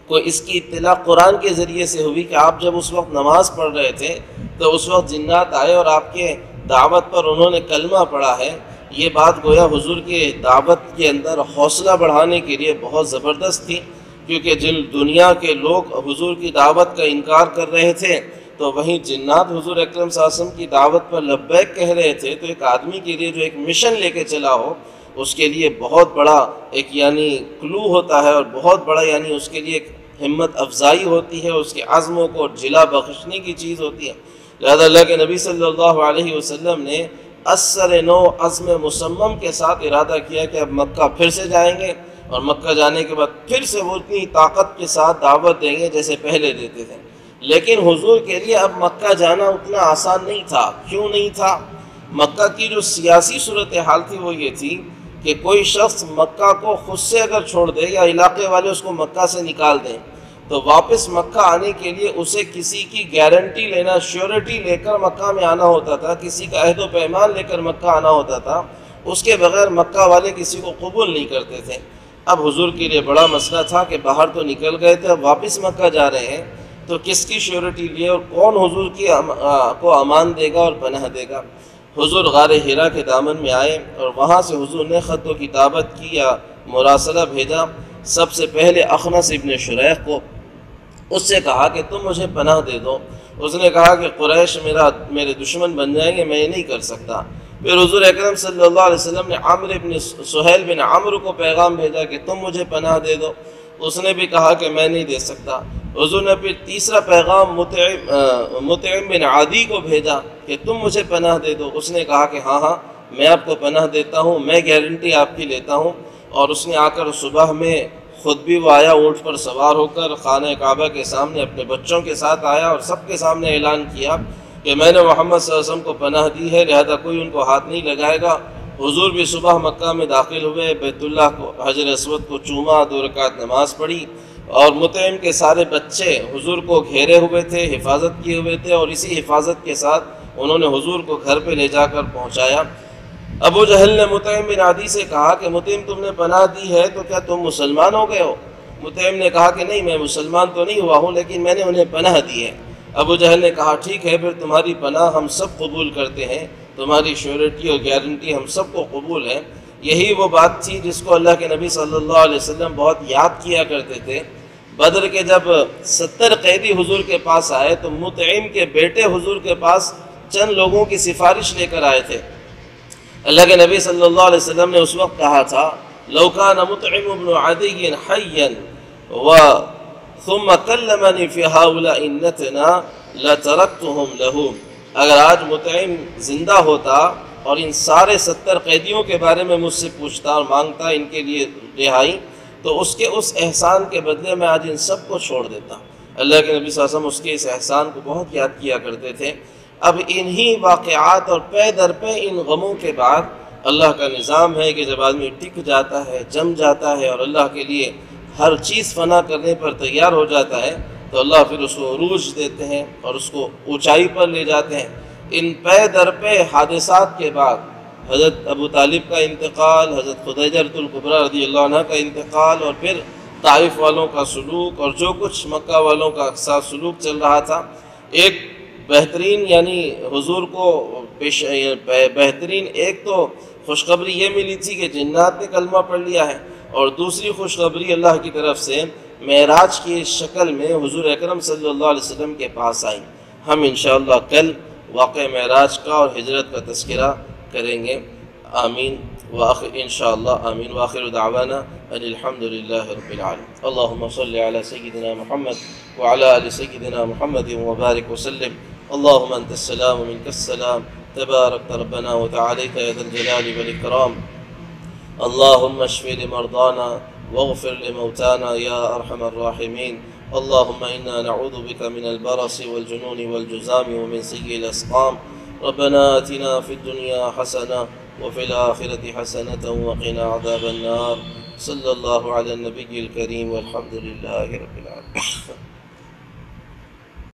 Speaker 2: کو اس کی اطلاع قرآن کے ذریعے سے ہوئی کہ آپ جب اس وقت نماز پڑھ رہے تھے تو اس وقت جنات آئے اور آپ کے دعوت پر انہوں نے کلمہ پڑھا ہے۔ یہ بات گویا حضور کے دعوت کے اندر حوصلہ بڑھانے کے لیے بہت زبردست تھی، کیونکہ جن دنیا کے لوگ حضور کی دعوت کا انکار کر رہے تھے تو وہیں جنات حضور اکرم صلی اللہ علیہ وسلم کی دعوت پر لبیک کہہ رہے تھے، تو ایک آدمی کے لیے جو ایک مشن لے کے چلا ہو اس کے لیے بہت بڑا ایک یعنی کلو ہوتا ہے، اور بہت بڑا یعنی اس کے لیے ایک ہمت افزائی ہوتی ہے، اس کے عزموں کو جلا بخشنے کی چیز ہوتی ہے۔ لہذا اللہ کے نبی صلی اللہ علیہ وسلم نے اثر نو عزم مصمم کے ساتھ ارادہ کیا کہ اب مکہ پھر سے جائیں گے، اور مکہ جانے کے بعد پھر سے وہ اتنی طاقت کے ساتھ دعوت دیں گے جیسے پہلے دیتے تھے۔ لیکن حضور کے لیے اب مکہ جانا اتنا آسان نہیں تھا۔ کیوں نہیں تھا؟ مکہ کی جو سیاسی صورتحال تھی وہ یہ تھی کہ کوئی شخص مکہ کو خود سے اگر چھوڑ دے یا علاقے والے اس کو مکہ سے نکال دیں تو واپس مکہ آنے کے لیے اسے کسی کی گارنٹی لینا، شیورٹی لے کر مکہ میں آنا ہوتا تھا، کسی کا عہد و پیمان لے کر مکہ آنا ہوتا تھا۔ اس کے بغیر مکہ والے کسی کو قبول نہیں کرتے تھے۔ اب حضور کے لیے بڑا مسئلہ تھا کہ باہر تو نکل گئے تھے، اب واپس مکہ جا رہے ہیں تو کس کی شیورٹی لیے اور کون حضور کی کو امان دے گا اور پناہ دے گا۔ حضور غار حرا کے دامن میں آئے اور وہاں سے حضور نے خط و کتابت کی یا مراسلہ بھیجا۔ سب سے پہلے اخنس ابن شریح کو، اس سے کہا کہ تم مجھے پناہ دے دو۔ اس نے کہا کہ قریش میرے دشمن بن جائیں گے، میں یہ نہیں کر سکتا۔ پھر حضور اکرم صلی اللہ علیہ وسلم نے عامر بن سہیل بن عمرو کو پیغام بھیجا کہ تم مجھے پناہ دے دو۔ اس نے بھی کہا کہ میں نہیں دے سکتا۔ حضور نے پھر تیسرا پیغام مطعم بن عدی کو بھیجا کہ تم مجھے پناہ دے دو۔ اس نے کہا کہ ہاں میں آپ کو پناہ دیتا ہوں، میں گارنٹی آپ کی لیتا ہوں۔ اور اس نے آ کر صبح میں خود بھی وہ آیا، اونٹ پر سوار ہو کر خانہ کعبہ کے سامنے اپنے بچوں کے ساتھ آیا اور سب کے سامنے اعلان کیا کہ میں نے محمد صلی اللہ علیہ وسلم کو پناہ دی ہے، لہذا کوئی ان کو ہاتھ نہیں لگائے گا۔ حضور بھی صبح مکہ میں داخل ہوئے، بیت اللہ کو حجر اسود کو چوما، 2 رکعت نماز پڑھی، اور مطعم کے سارے بچے حضور کو گھیرے ہوئے تھے، حفاظت کیے ہوئے تھے، اور اسی حفاظت کے ساتھ انہوں نے حضور کو گھر پہ لے جا کر پہنچایا۔ ابو جہل نے مطعم بن عدی سے کہا کہ مطعم تم نے پناہ دی ہے تو کیا تم مسلمان ہو گئے ہو؟ مطعم نے کہا کہ نہیں، میں مسلمان تو نہیں ہوا ہوں لیکن میں نے انہیں پناہ دی ہے۔ ابو جہل نے کہا ٹھیک ہے، پھر تمہاری پناہ ہم سب قبول کرتے ہیں، تمہاری شیورٹی اور گارنٹی ہم سب کو قبول ہے۔ یہی وہ بات تھی جس کو اللہ کے نبی صلی اللہ علیہ وسلم بہت یاد کیا کرتے تھے۔ بدر کے جب 70 قیدی حضور کے پاس آئے تو مطعم کے بیٹے حضور کے پاس چند لوگوں کی سفارش لے کر آئے تھے۔ اللہ کے نبی صلی اللہ علیہ وسلم نے اس وقت کہا تھا لو کان مطعم بن عدی حیا ثم کلمنی فی ہؤلاء النتنا لترکتهم له، اگر آج مطعم زندہ ہوتا اور ان سارے 70 قیدیوں کے بارے میں مجھ سے پوچھتا اور مانگتا ان کے لیے رہائی تو اس کے اس احسان کے بدلے میں آج ان سب کو چھوڑ دیتا۔ اللہ کے نبی صلی اللہ علیہ وسلم اس کے اس احسان کو بہت یاد کیا کرتے تھے۔ اب انہی واقعات اور پے در پے ان غموں کے بعد اللہ کا نظام ہے کہ جب آدمی ٹک جاتا ہے، جم جاتا ہے اور اللہ کے لیے ہر چیز فنا کرنے پر تیار ہو جاتا ہے تو اللہ پھر اس کو عروج دیتے ہیں اور اس کو اونچائی پر لے جاتے ہیں۔ ان پے در پے حادثات کے بعد حضرت ابو طالب کا انتقال، حضرت خدیجۃ الکبریٰ رضی اللہ عنہ کا انتقال، اور پھر طائف والوں کا سلوک اور جو کچھ مکہ والوں کا ساتھ سلوک چل رہا تھا، ایک بہترین یعنی حضور کو بہترین ایک تو خوشخبری یہ ملی تھی کہ جنات نے کلمہ پڑھ لیا ہے، اور دوسری خوشخبری اللہ کی طرف سے معراج کی شکل میں حضور اکرم صلی اللہ علیہ وسلم کے پاس آئی۔ ہم انشاءاللہ کل واقع معراج کا اور ہجرت کا تذکرہ کریں گے۔ آمین انشاءاللہ آمین۔ وآخر دعوانا ان الحمد للہ رب العالمین۔ اللہم صلی علی سیدنا محمد وعلی آل سیدنا محمد وبارک وسلم۔ اللہم انت السلام ومنک السلام، تبارکت ربنا وتعالیت یا ذا الجلال والاکرام۔ اللہم اشف لمرضانا واغفر لموتانا یا ارحم الراحمین۔ اللہم انا نعوذ بک من البرص والجنون والجزام ومن سیء الاسقام۔ ربنا آتنا فی الدنیا حسنہ وفی الآخرة حسنة وقنا عذاب النار۔ صلی اللہ علی النبی الکریم والحمد للہ رب العالمین۔